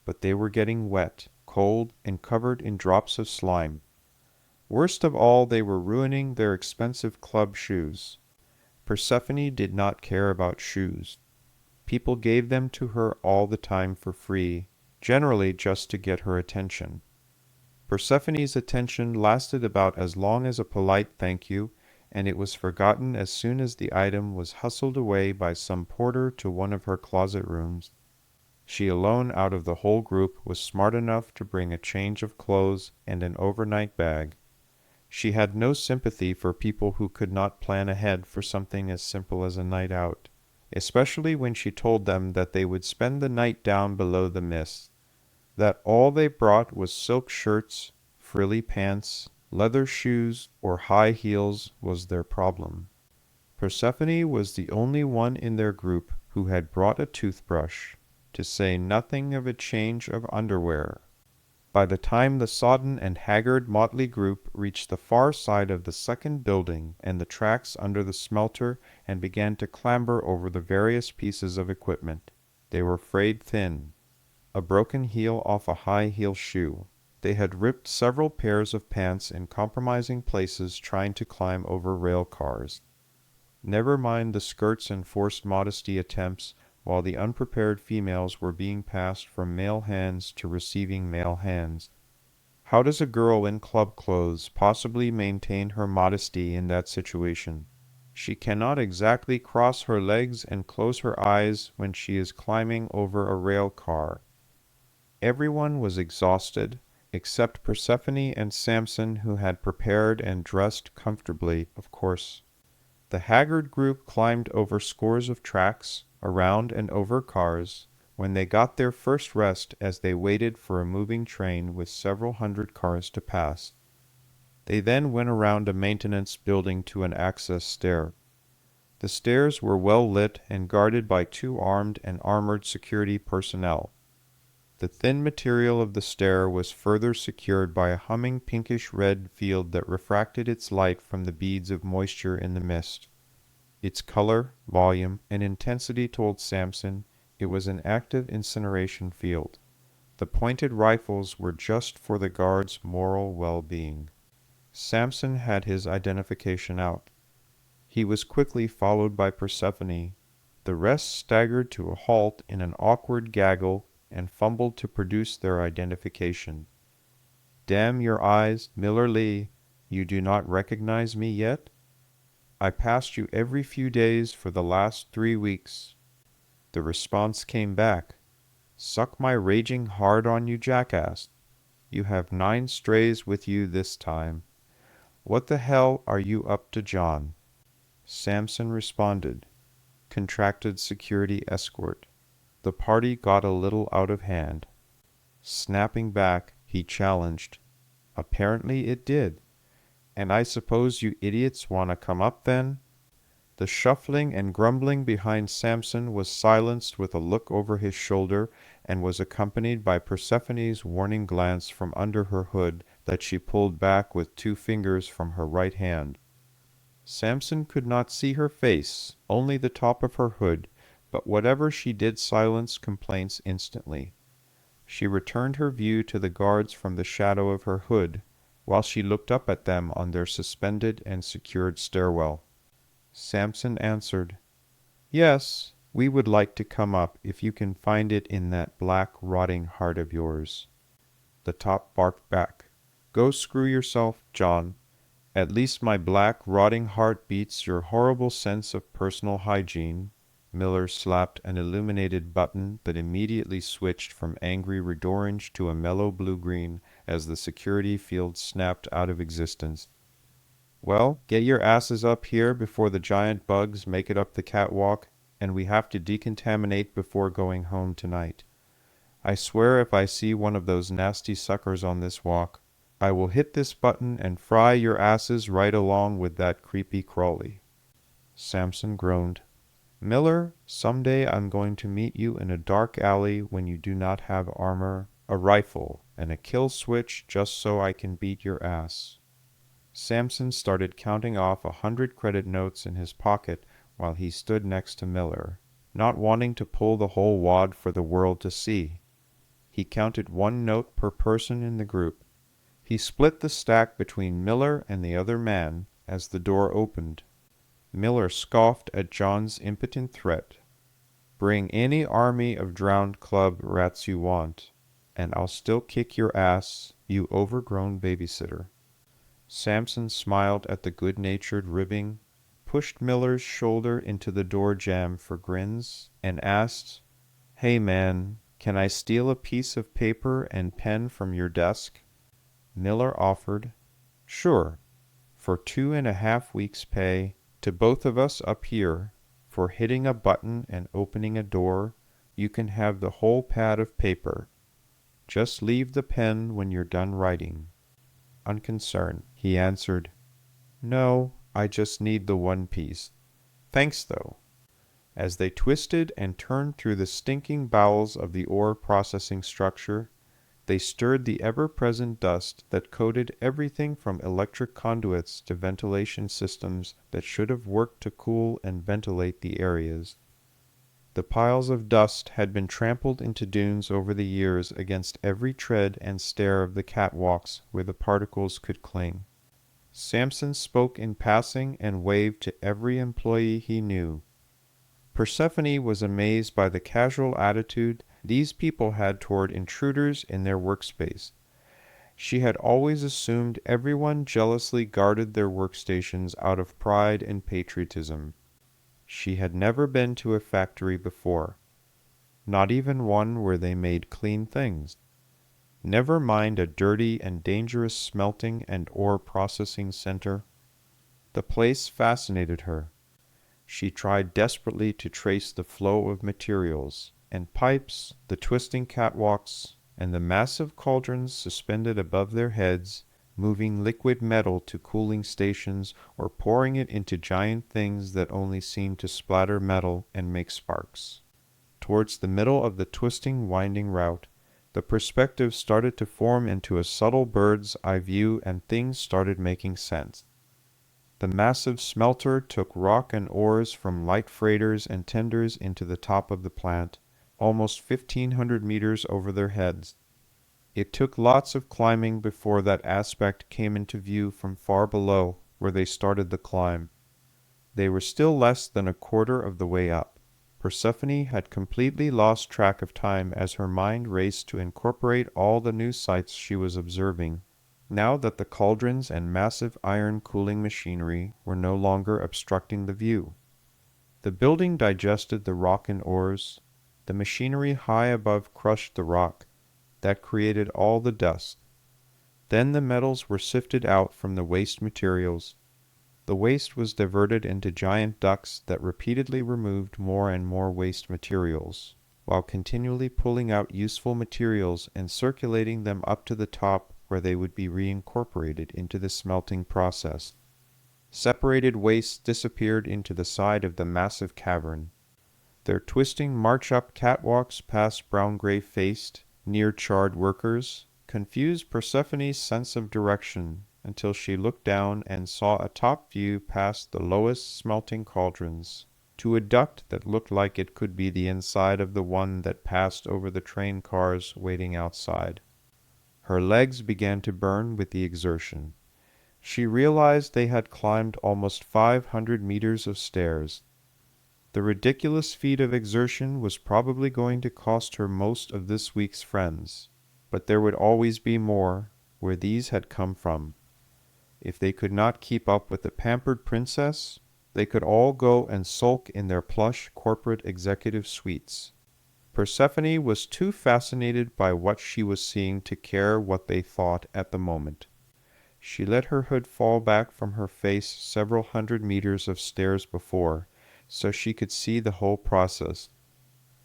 but they were getting wet, cold, and covered in drops of slime. Worst of all, they were ruining their expensive club shoes. Persephone did not care about shoes. People gave them to her all the time for free, generally just to get her attention. Persephone's attention lasted about as long as a polite thank you, and it was forgotten as soon as the item was hustled away by some porter to one of her closet rooms. She alone out of the whole group was smart enough to bring a change of clothes and an overnight bag. She had no sympathy for people who could not plan ahead for something as simple as a night out, especially when she told them that they would spend the night down below the mist, that all they brought was silk shirts, frilly pants, leather shoes, or high heels was their problem. Persephone was the only one in their group who had brought a toothbrush, to say nothing of a change of underwear. By the time the sodden and haggard motley group reached the far side of the second building and the tracks under the smelter and began to clamber over the various pieces of equipment, they were frayed thin. A broken heel off a high-heel shoe. They had ripped several pairs of pants in compromising places trying to climb over rail cars. Never mind the skirts and forced modesty attempts while the unprepared females were being passed from male hands to receiving male hands. How does a girl in club clothes possibly maintain her modesty in that situation? She cannot exactly cross her legs and close her eyes when she is climbing over a rail car. Everyone was exhausted, except Persephone and Samson, who had prepared and dressed comfortably, of course. The haggard group climbed over scores of tracks, around and over cars, when they got their first rest as they waited for a moving train with several hundred cars to pass. They then went around a maintenance building to an access stair. The stairs were well lit and guarded by 2 armed and armored security personnel. The thin material of the stair was further secured by a humming pinkish-red field that refracted its light from the beads of moisture in the mist. Its color, volume, and intensity told Samson it was an active incineration field. The pointed rifles were just for the guards' moral well-being. Samson had his identification out. He was quickly followed by Persephone. The rest staggered to a halt in an awkward gaggle and fumbled to produce their identification. Damn your eyes, Miller Lee, you do not recognize me yet? I passed you every few days for the last 3 weeks. The response came back. Suck my raging hard on you, jackass. You have 9 strays with you this time. What the hell are you up to, John? Samson responded. Contracted security escort. The party got a little out of hand. Snapping back, he challenged. Apparently it did. And I suppose you idiots want to come up then? The shuffling and grumbling behind Samson was silenced with a look over his shoulder and was accompanied by Persephone's warning glance from under her hood that she pulled back with 2 fingers from her right hand. Samson could not see her face, only the top of her hood, but whatever she did silenced complaints instantly. She returned her view to the guards from the shadow of her hood, while she looked up at them on their suspended and secured stairwell. Samson answered, Yes, we would like to come up if you can find it in that black, rotting heart of yours. The top barked back. Go screw yourself, John. At least my black, rotting heart beats your horrible sense of personal hygiene. Miller slapped an illuminated button that immediately switched from angry red orange to a mellow blue-green as the security field snapped out of existence. Well, get your asses up here before the giant bugs make it up the catwalk, and we have to decontaminate before going home tonight. I swear if I see one of those nasty suckers on this walk, I will hit this button and fry your asses right along with that creepy Crawley. Samson groaned. Miller, someday I'm going to meet you in a dark alley when you do not have armor, a rifle, and a kill switch just so I can beat your ass. Samson started counting off 100 credit notes in his pocket while he stood next to Miller, not wanting to pull the whole wad for the world to see. He counted 1 note per person in the group. He split the stack between Miller and the other man as the door opened. Miller scoffed at John's impotent threat. Bring any army of drowned club rats you want, and I'll still kick your ass, you overgrown babysitter. Samson smiled at the good-natured ribbing, pushed Miller's shoulder into the door jamb for grins, and asked, Hey man, can I steal a piece of paper and pen from your desk? Miller offered, Sure, for 2.5 weeks' pay, to both of us up here, for hitting a button and opening a door, you can have the whole pad of paper. Just leave the pen when you're done writing. Unconcerned, he answered, No, I just need the 1 piece. Thanks, though. As they twisted and turned through the stinking bowels of the ore processing structure, they stirred the ever-present dust that coated everything from electric conduits to ventilation systems that should have worked to cool and ventilate the areas. The piles of dust had been trampled into dunes over the years against every tread and stair of the catwalks where the particles could cling. Samson spoke in passing and waved to every employee he knew. Persephone was amazed by the casual attitude these people had toward intruders in their workspace. She had always assumed everyone jealously guarded their workstations out of pride and patriotism. She had never been to a factory before, not even one where they made clean things. Never mind a dirty and dangerous smelting and ore processing center. The place fascinated her. She tried desperately to trace the flow of materials, and pipes, the twisting catwalks, and the massive cauldrons suspended above their heads, moving liquid metal to cooling stations or pouring it into giant things that only seemed to splatter metal and make sparks. Towards the middle of the twisting, winding route, the perspective started to form into a subtle bird's eye view and things started making sense. The massive smelter took rock and ores from light freighters and tenders into the top of the plant, almost 1,500 meters over their heads. It took lots of climbing before that aspect came into view from far below, where they started the climb. They were still less than a quarter of the way up. Persephone had completely lost track of time as her mind raced to incorporate all the new sights she was observing, now that the cauldrons and massive iron cooling machinery were no longer obstructing the view. The building digested the rock and ores. The machinery high above crushed the rock. That created all the dust. Then the metals were sifted out from the waste materials. The waste was diverted into giant ducts that repeatedly removed more and more waste materials, while continually pulling out useful materials and circulating them up to the top where they would be reincorporated into the smelting process. Separated waste disappeared into the side of the massive cavern. Their twisting march-up catwalks past brown-gray-faced, near-charred workers confused Persephone's sense of direction until she looked down and saw a top view past the lowest smelting cauldrons, to a duct that looked like it could be the inside of the one that passed over the train cars waiting outside. Her legs began to burn with the exertion. She realized they had climbed almost 500 meters of stairs. The ridiculous feat of exertion was probably going to cost her most of this week's friends, but there would always be more where these had come from. If they could not keep up with the pampered princess, they could all go and sulk in their plush corporate executive suites. Persephone was too fascinated by what she was seeing to care what they thought at the moment. She let her hood fall back from her face several hundred meters of stairs before, so she could see the whole process.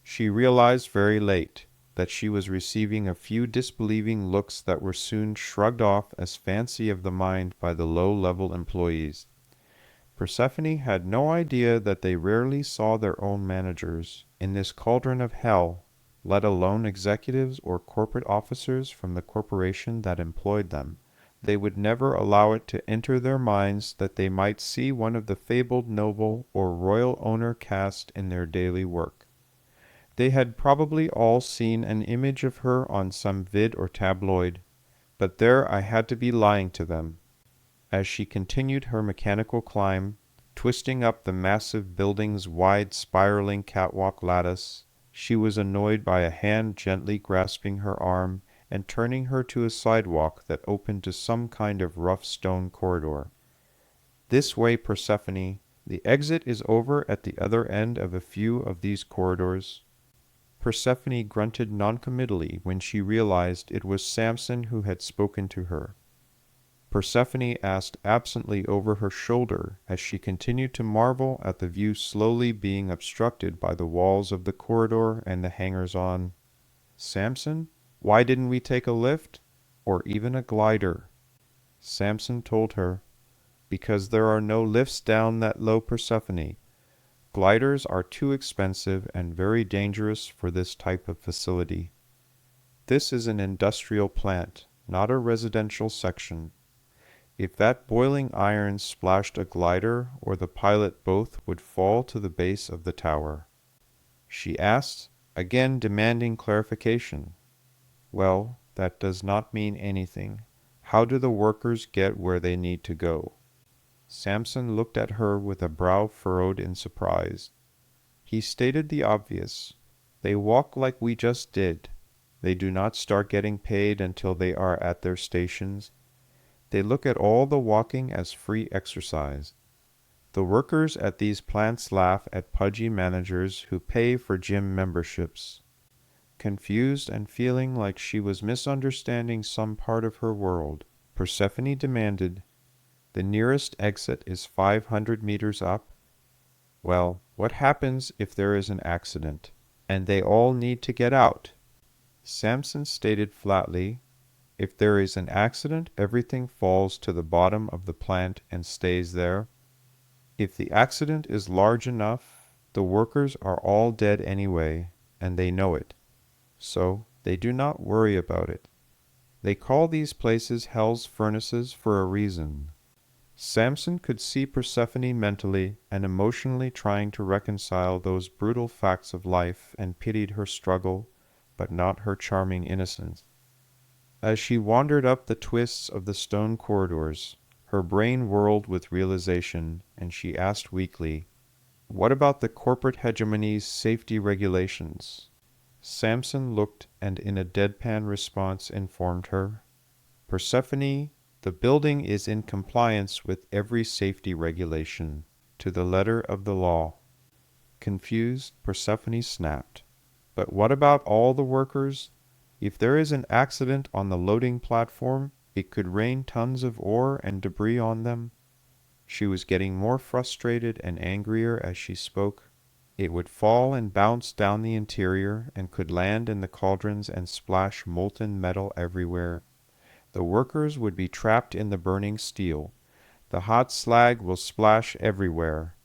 She realized very late that she was receiving a few disbelieving looks that were soon shrugged off as fancy of the mind by the low-level employees. Persephone had no idea that they rarely saw their own managers in this cauldron of hell, let alone executives or corporate officers from the corporation that employed them. They would never allow it to enter their minds that they might see one of the fabled noble or royal owner cast in their daily work. They had probably all seen an image of her on some vid or tabloid, but there I had to be lying to them. As she continued her mechanical climb, twisting up the massive building's wide spiraling catwalk lattice, she was annoyed by a hand gently grasping her arm and turning her to a sidewalk that opened to some kind of rough stone corridor. "This way, Persephone. The exit is over at the other end of a few of these corridors." Persephone grunted noncommittally when she realized it was Samson who had spoken to her. Persephone asked absently over her shoulder as she continued to marvel at the view slowly being obstructed by the walls of the corridor and the hangers-on. "Samson, why didn't we take a lift? Or even a glider?" Samson told her, "Because there are no lifts down that low, Persephone. Gliders are too expensive and very dangerous for this type of facility. This is an industrial plant, not a residential section. If that boiling iron splashed a glider or the pilot, both would fall to the base of the tower." She asked, again demanding clarification. "Well, that does not mean anything. How do the workers get where they need to go?" Samson looked at her with a brow furrowed in surprise. He stated the obvious. "They walk like we just did. They do not start getting paid until they are at their stations. They look at all the walking as free exercise. The workers at these plants laugh at pudgy managers who pay for gym memberships." Confused and feeling like she was misunderstanding some part of her world, Persephone demanded, "The nearest exit is 500 meters up? Well, what happens if there is an accident, and they all need to get out?" Samson stated flatly, "If there is an accident, everything falls to the bottom of the plant and stays there. If the accident is large enough, the workers are all dead anyway, and they know it. So they do not worry about it. They call these places hell's furnaces for a reason." Samson could see Persephone mentally and emotionally trying to reconcile those brutal facts of life and pitied her struggle, but not her charming innocence. As she wandered up the twists of the stone corridors, her brain whirled with realization, and she asked weakly, "What about the corporate hegemony's safety regulations?" Samson looked and in a deadpan response informed her, "Persephone, the building is in compliance with every safety regulation, to the letter of the law." Confused, Persephone snapped, "But what about all the workers? If there is an accident on the loading platform, it could rain tons of ore and debris on them." She was getting more frustrated and angrier as she spoke. It would fall and bounce down the interior and could land in the cauldrons and splash molten metal everywhere. The workers would be trapped in the burning steel. The hot slag will splash everywhere.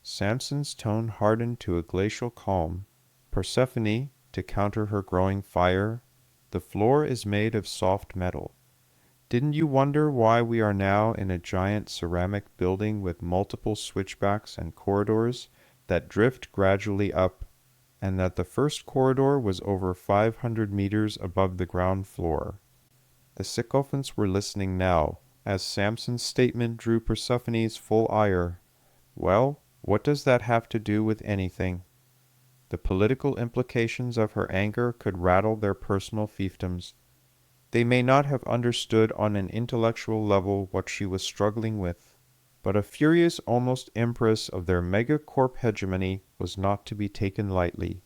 Samson's tone hardened to a glacial calm. "Persephone, to counter her growing fire, the floor is made of soft metal. Didn't you wonder why we are now in a giant ceramic building with multiple switchbacks and corridors that drift gradually up, and that the first corridor was over 500 meters above the ground floor?" The sycophants were listening now, as Samson's statement drew Persephone's full ire. "Well, What does that have to do with anything? The political implications of her anger could rattle their personal fiefdoms. They may not have understood on an intellectual level what she was struggling with, but a furious almost empress of their megacorp hegemony was not to be taken lightly.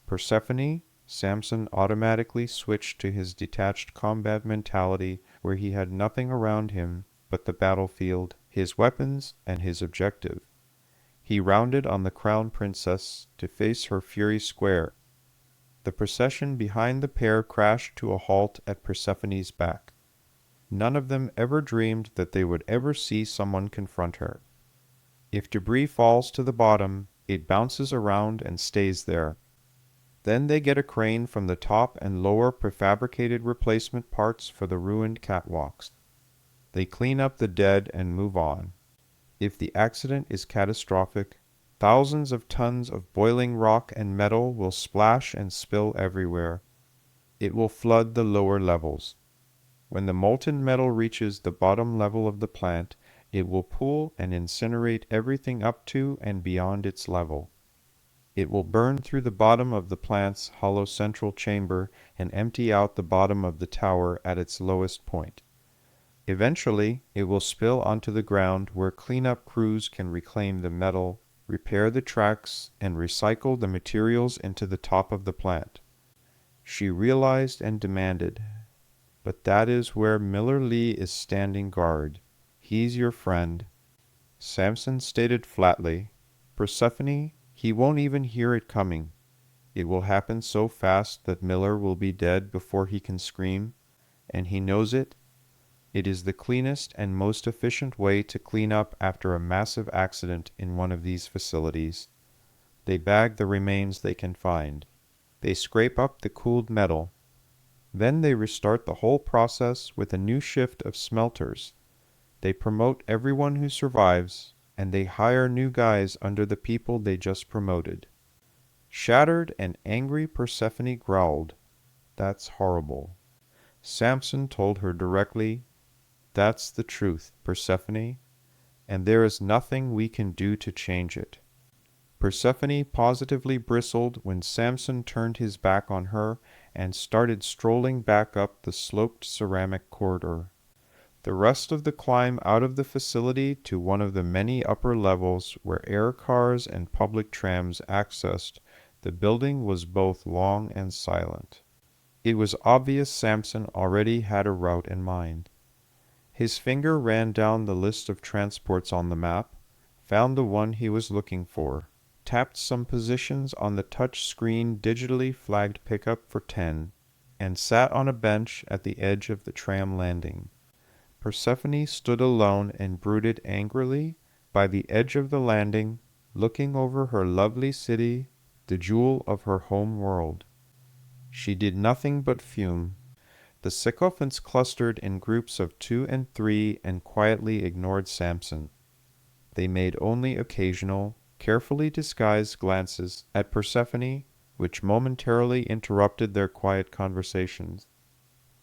Persephone, Samson automatically switched to his detached combat mentality where he had nothing around him but the battlefield, his weapons, and his objective. He rounded on the crown princess to face her fury square. The procession behind the pair crashed to a halt at Persephone's back. None of them ever dreamed that they would ever see someone confront her. If debris falls to the bottom, it bounces around and stays there. Then they get a crane from the top and lower prefabricated replacement parts for the ruined catwalks. They clean up the dead and move on. If the accident is catastrophic, thousands of tons of boiling rock and metal will splash and spill everywhere. It will flood the lower levels. When the molten metal reaches the bottom level of the plant, it will pool and incinerate everything up to and beyond its level. It will burn through the bottom of the plant's hollow central chamber and empty out the bottom of the tower at its lowest point. Eventually, it will spill onto the ground where cleanup crews can reclaim the metal, repair the tracks, and recycle the materials into the top of the plant. She realized and demanded, "But that is where Miller Lee is standing guard. He's your friend." Samson stated flatly, "Persephone, he won't even hear it coming. It will happen so fast that Miller will be dead before he can scream, and he knows it. It is the cleanest and most efficient way to clean up after a massive accident in one of these facilities. They bag the remains they can find. They scrape up the cooled metal. Then they restart the whole process with a new shift of smelters. They promote everyone who survives, and they hire new guys under the people they just promoted." Shattered and angry Persephone growled, "That's horrible." Samson told her directly, "That's the truth, Persephone, and there is nothing we can do to change it." Persephone positively bristled when Samson turned his back on her and started strolling back up the sloped ceramic corridor. The rest of the climb out of the facility to one of the many upper levels where air cars and public trams accessed the building was both long and silent. It was obvious Samson already had a route in mind. His finger ran down the list of transports on the map, found the one he was looking for, tapped some positions on the touch-screen digitally flagged pickup for 10, and sat on a bench at the edge of the tram landing. Persephone stood alone and brooded angrily by the edge of the landing, looking over her lovely city, the jewel of her home world. She did nothing but fume. The sycophants clustered in groups of 2 and 3 and quietly ignored Samson. They made only occasional, carefully disguised glances at Persephone, which momentarily interrupted their quiet conversations.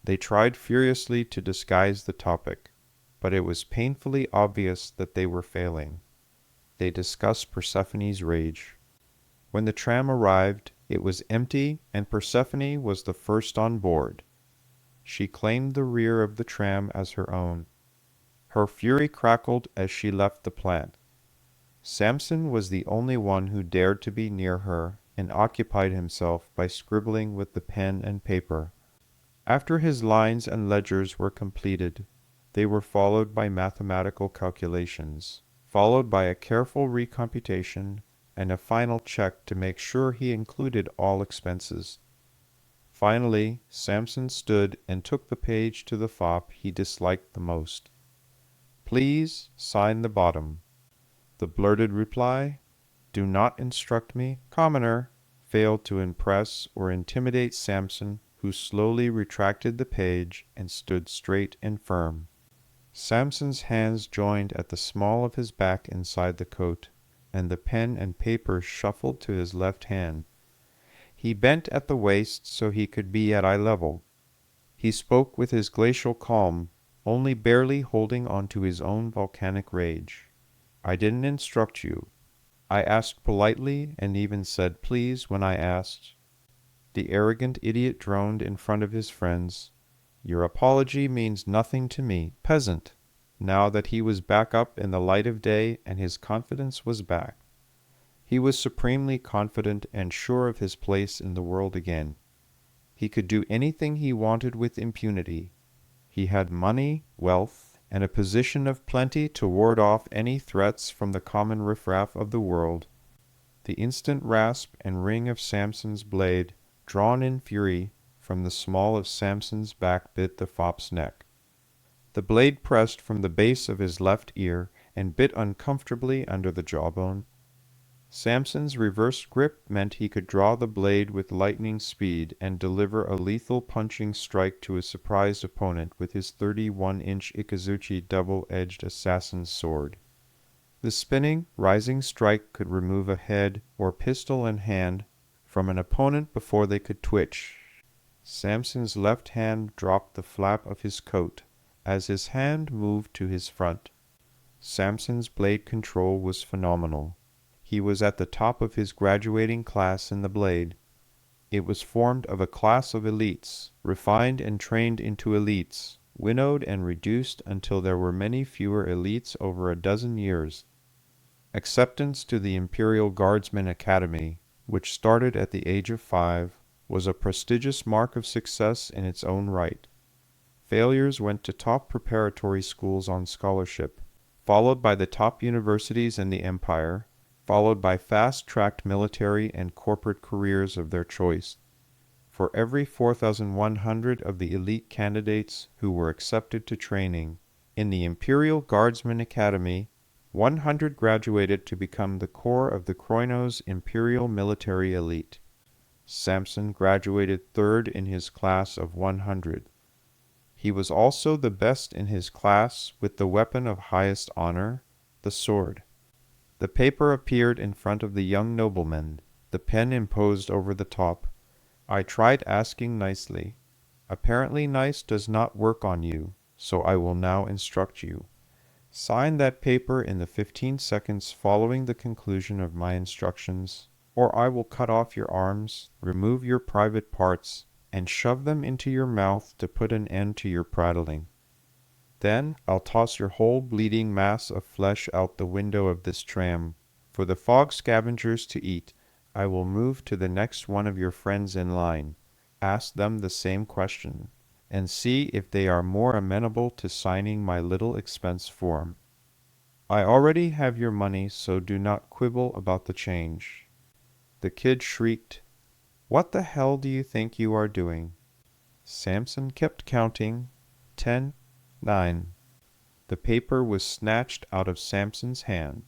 They tried furiously to disguise the topic, but it was painfully obvious that they were failing. They discussed Persephone's rage. When the tram arrived, it was empty and Persephone was the first on board. She claimed the rear of the tram as her own. Her fury crackled as she left the plant. Samson was the only one who dared to be near her and occupied himself by scribbling with the pen and paper. After his lines and ledgers were completed, they were followed by mathematical calculations, followed by a careful recomputation and a final check to make sure he included all expenses. Finally, Samson stood and took the page to the fop he disliked the most. "Please sign the bottom." The blurted reply, "Do not instruct me, commoner," failed to impress or intimidate Samson, who slowly retracted the page and stood straight and firm. Samson's hands joined at the small of his back inside the coat, and the pen and paper shuffled to his left hand. He bent at the waist so he could be at eye level. He spoke with his glacial calm, only barely holding on to his own volcanic rage. "I didn't instruct you. I asked politely and even said please when I asked. The arrogant idiot droned in front of his friends. Your apology means nothing to me, peasant, now that he was back up in the light of day and his confidence was back. He was supremely confident and sure of his place in the world again. He could do anything he wanted with impunity. He had money, wealth, and a position of plenty to ward off any threats from the common riffraff of the world. The instant rasp and ring of Samson's blade, drawn in fury from the small of Samson's back, bit the fop's neck. The blade pressed from the base of his left ear and bit uncomfortably under the jawbone. Samson's reversed grip meant he could draw the blade with lightning speed and deliver a lethal punching strike to a surprised opponent with his 31-inch Ikazuchi double-edged assassin's sword. The spinning, rising strike could remove a head or pistol in hand from an opponent before they could twitch. Samson's left hand dropped the flap of his coat as his hand moved to his front. Samson's blade control was phenomenal. He was at the top of his graduating class in the blade. It was formed of a class of elites, refined and trained into elites, winnowed and reduced until there were many fewer elites over a dozen years. Acceptance to the Imperial Guardsman Academy, which started at the age of 5, was a prestigious mark of success in its own right. Failures went to top preparatory schools on scholarship, followed by the top universities in the empire, followed by fast-tracked military and corporate careers of their choice. For every 4,100 of the elite candidates who were accepted to training in the Imperial Guardsman Academy, 100 graduated to become the core of the Kroinos Imperial Military Elite. Samson graduated third in his class of 100. He was also the best in his class with the weapon of highest honor, the sword. The paper appeared in front of the young nobleman, the pen imposed over the top. I tried asking nicely. Apparently nice does not work on you, so I will now instruct you. Sign that paper in the 15 seconds following the conclusion of my instructions, or I will cut off your arms, remove your private parts, and shove them into your mouth to put an end to your prattling. Then I'll toss your whole bleeding mass of flesh out the window of this tram. For the fog scavengers to eat, I will move to the next one of your friends in line, ask them the same question, and see if they are more amenable to signing my little expense form. I already have your money, so do not quibble about the change. The kid shrieked, "What the hell do you think you are doing?" Samson kept counting. 10, 9. The paper was snatched out of Samson's hand.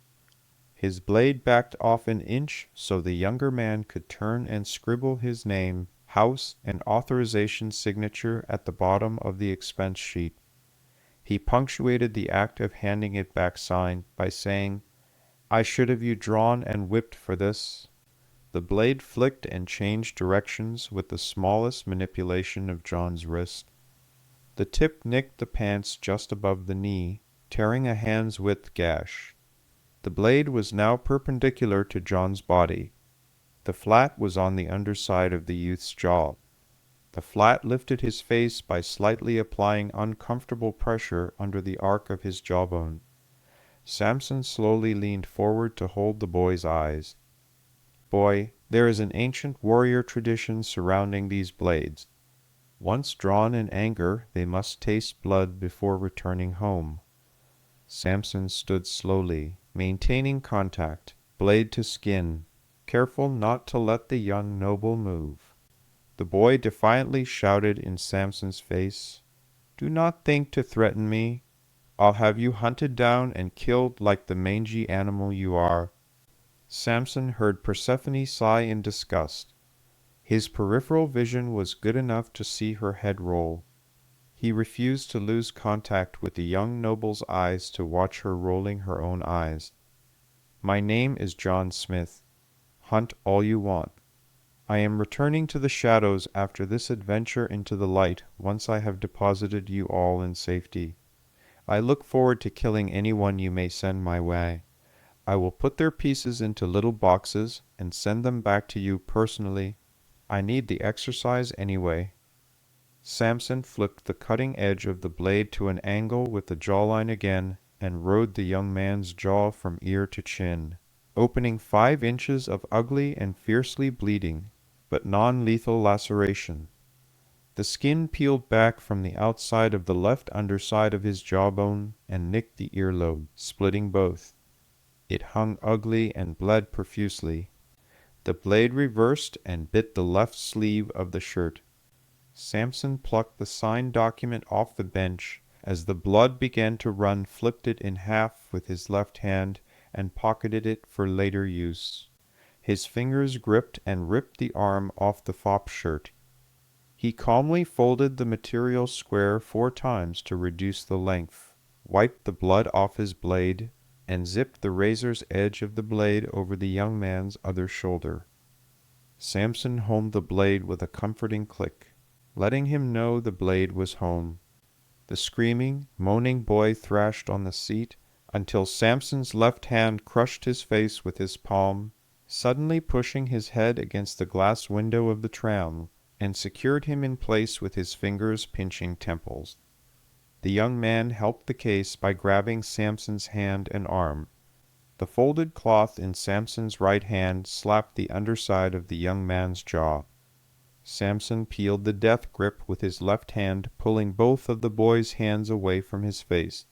His blade backed off an inch so the younger man could turn and scribble his name, house, and authorization signature at the bottom of the expense sheet. He punctuated the act of handing it back signed by saying, "I should have you drawn and whipped for this." The blade flicked and changed directions with the smallest manipulation of John's wrist. The tip nicked the pants just above the knee, tearing a hand's width gash. The blade was now perpendicular to John's body. The flat was on the underside of the youth's jaw. The flat lifted his face by slightly applying uncomfortable pressure under the arc of his jawbone. Samson slowly leaned forward to hold the boy's eyes. "Boy, there is an ancient warrior tradition surrounding these blades. Once drawn in anger, they must taste blood before returning home." Samson stood slowly, maintaining contact, blade to skin, careful not to let the young noble move. The boy defiantly shouted in Samson's face, "Do not think to threaten me. I'll have you hunted down and killed like the mangy animal you are." Samson heard Persephone sigh in disgust. His peripheral vision was good enough to see her head roll. He refused to lose contact with the young noble's eyes to watch her rolling her own eyes. "My name is John Smith. Hunt all you want. I am returning to the shadows after this adventure into the light once I have deposited you all in safety. I look forward to killing anyone you may send my way. I will put their pieces into little boxes and send them back to you personally. I need the exercise anyway." Samson flipped the cutting edge of the blade to an angle with the jawline again and rode the young man's jaw from ear to chin, opening 5 inches of ugly and fiercely bleeding, but non-lethal laceration. The skin peeled back from the outside of the left underside of his jawbone and nicked the earlobe, splitting both. It hung ugly and bled profusely. The blade reversed and bit the left sleeve of the shirt. Samson plucked the signed document off the bench. As the blood began to run, flipped it in half with his left hand and pocketed it for later use. His fingers gripped and ripped the arm off the fop shirt. He calmly folded the material square 4 times to reduce the length, wiped the blood off his blade, and zipped the razor's edge of the blade over the young man's other shoulder. Samson homed the blade with a comforting click, letting him know the blade was home. The screaming, moaning boy thrashed on the seat until Samson's left hand crushed his face with his palm, suddenly pushing his head against the glass window of the tram, and secured him in place with his fingers pinching temples. The young man helped the case by grabbing Samson's hand and arm. The folded cloth in Samson's right hand slapped the underside of the young man's jaw. Samson peeled the death grip with his left hand, pulling both of the boy's hands away from his face.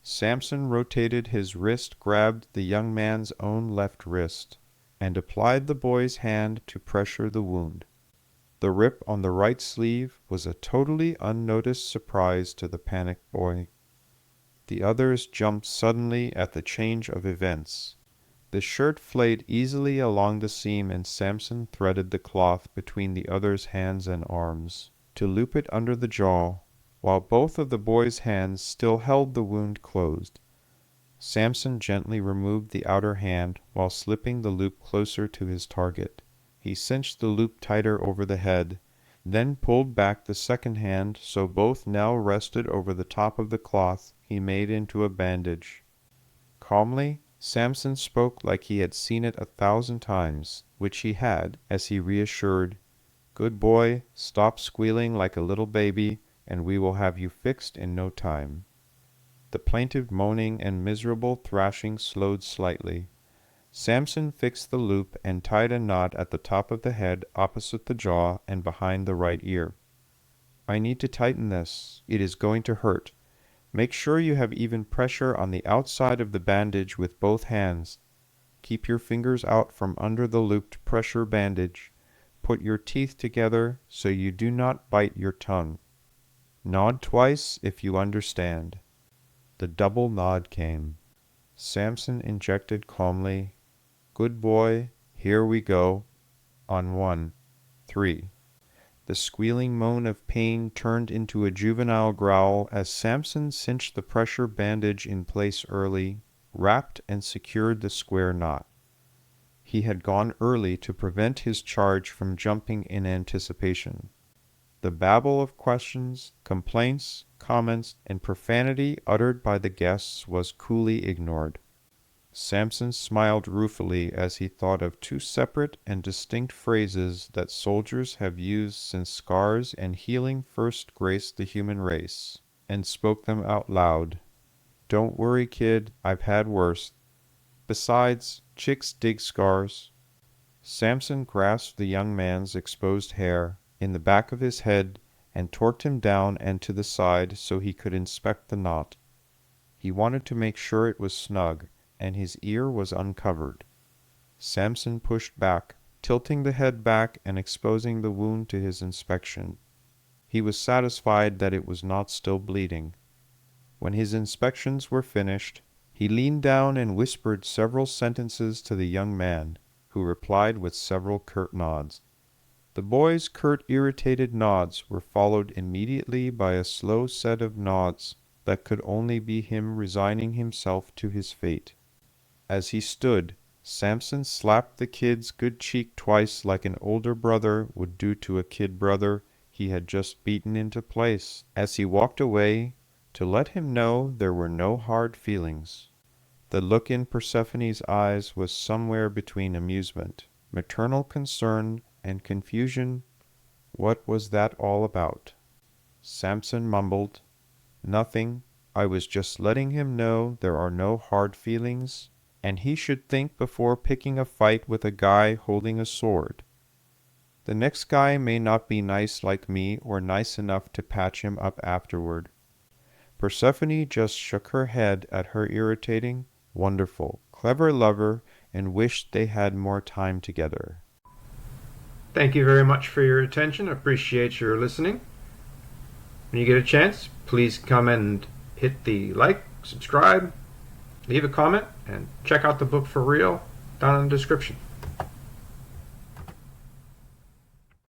Samson rotated his wrist, grabbed the young man's own left wrist, and applied the boy's hand to pressure the wound. The rip on the right sleeve was a totally unnoticed surprise to the panicked boy. The others jumped suddenly at the change of events. The shirt flayed easily along the seam, and Samson threaded the cloth between the other's hands and arms to loop it under the jaw, while both of the boy's hands still held the wound closed. Samson gently removed the outer hand while slipping the loop closer to his target. He cinched the loop tighter over the head, then pulled back the second hand so both now rested over the top of the cloth he made into a bandage. Calmly, Samson spoke like he had seen it 1,000 times, which he had, as he reassured, "Good boy, stop squealing like a little baby, and we will have you fixed in no time." The plaintive moaning and miserable thrashing slowed slightly. Samson fixed the loop and tied a knot at the top of the head opposite the jaw and behind the right ear. "I need to tighten this. It is going to hurt. Make sure you have even pressure on the outside of the bandage with both hands. Keep your fingers out from under the looped pressure bandage. Put your teeth together so you do not bite your tongue. Nod twice if you understand." The double nod came. Samson injected calmly, "Good boy, here we go. On 1, 3. The squealing moan of pain turned into a juvenile growl as Samson cinched the pressure bandage in place early, wrapped and secured the square knot. He had gone early to prevent his charge from jumping in anticipation. The babble of questions, complaints, comments, and profanity uttered by the guests was coolly ignored. Samson smiled ruefully as he thought of 2 separate and distinct phrases that soldiers have used since scars and healing first graced the human race, and spoke them out loud. "Don't worry, kid, I've had worse. Besides, chicks dig scars." Samson grasped the young man's exposed hair in the back of his head and torqued him down and to the side so he could inspect the knot. He wanted to make sure it was snug, and his ear was uncovered. Samson pushed back, tilting the head back and exposing the wound to his inspection. He was satisfied that it was not still bleeding. When his inspections were finished, he leaned down and whispered several sentences to the young man, who replied with several curt nods. The boy's curt, irritated nods were followed immediately by a slow set of nods that could only be him resigning himself to his fate. As he stood, Samson slapped the kid's good cheek twice like an older brother would do to a kid brother he had just beaten into place, as he walked away, to let him know there were no hard feelings. The look in Persephone's eyes was somewhere between amusement, maternal concern, and confusion. What was that all about? Samson mumbled, "Nothing. I was just letting him know there are no hard feelings, and he should think before picking a fight with a guy holding a sword. The next guy may not be nice like me or nice enough to patch him up afterward." Persephone just shook her head at her irritating, wonderful, clever lover and wished they had more time together. Thank you very much for your attention. Appreciate your listening. When you get a chance, please come and hit the like, subscribe, leave a comment, and check out the book for real down in the description.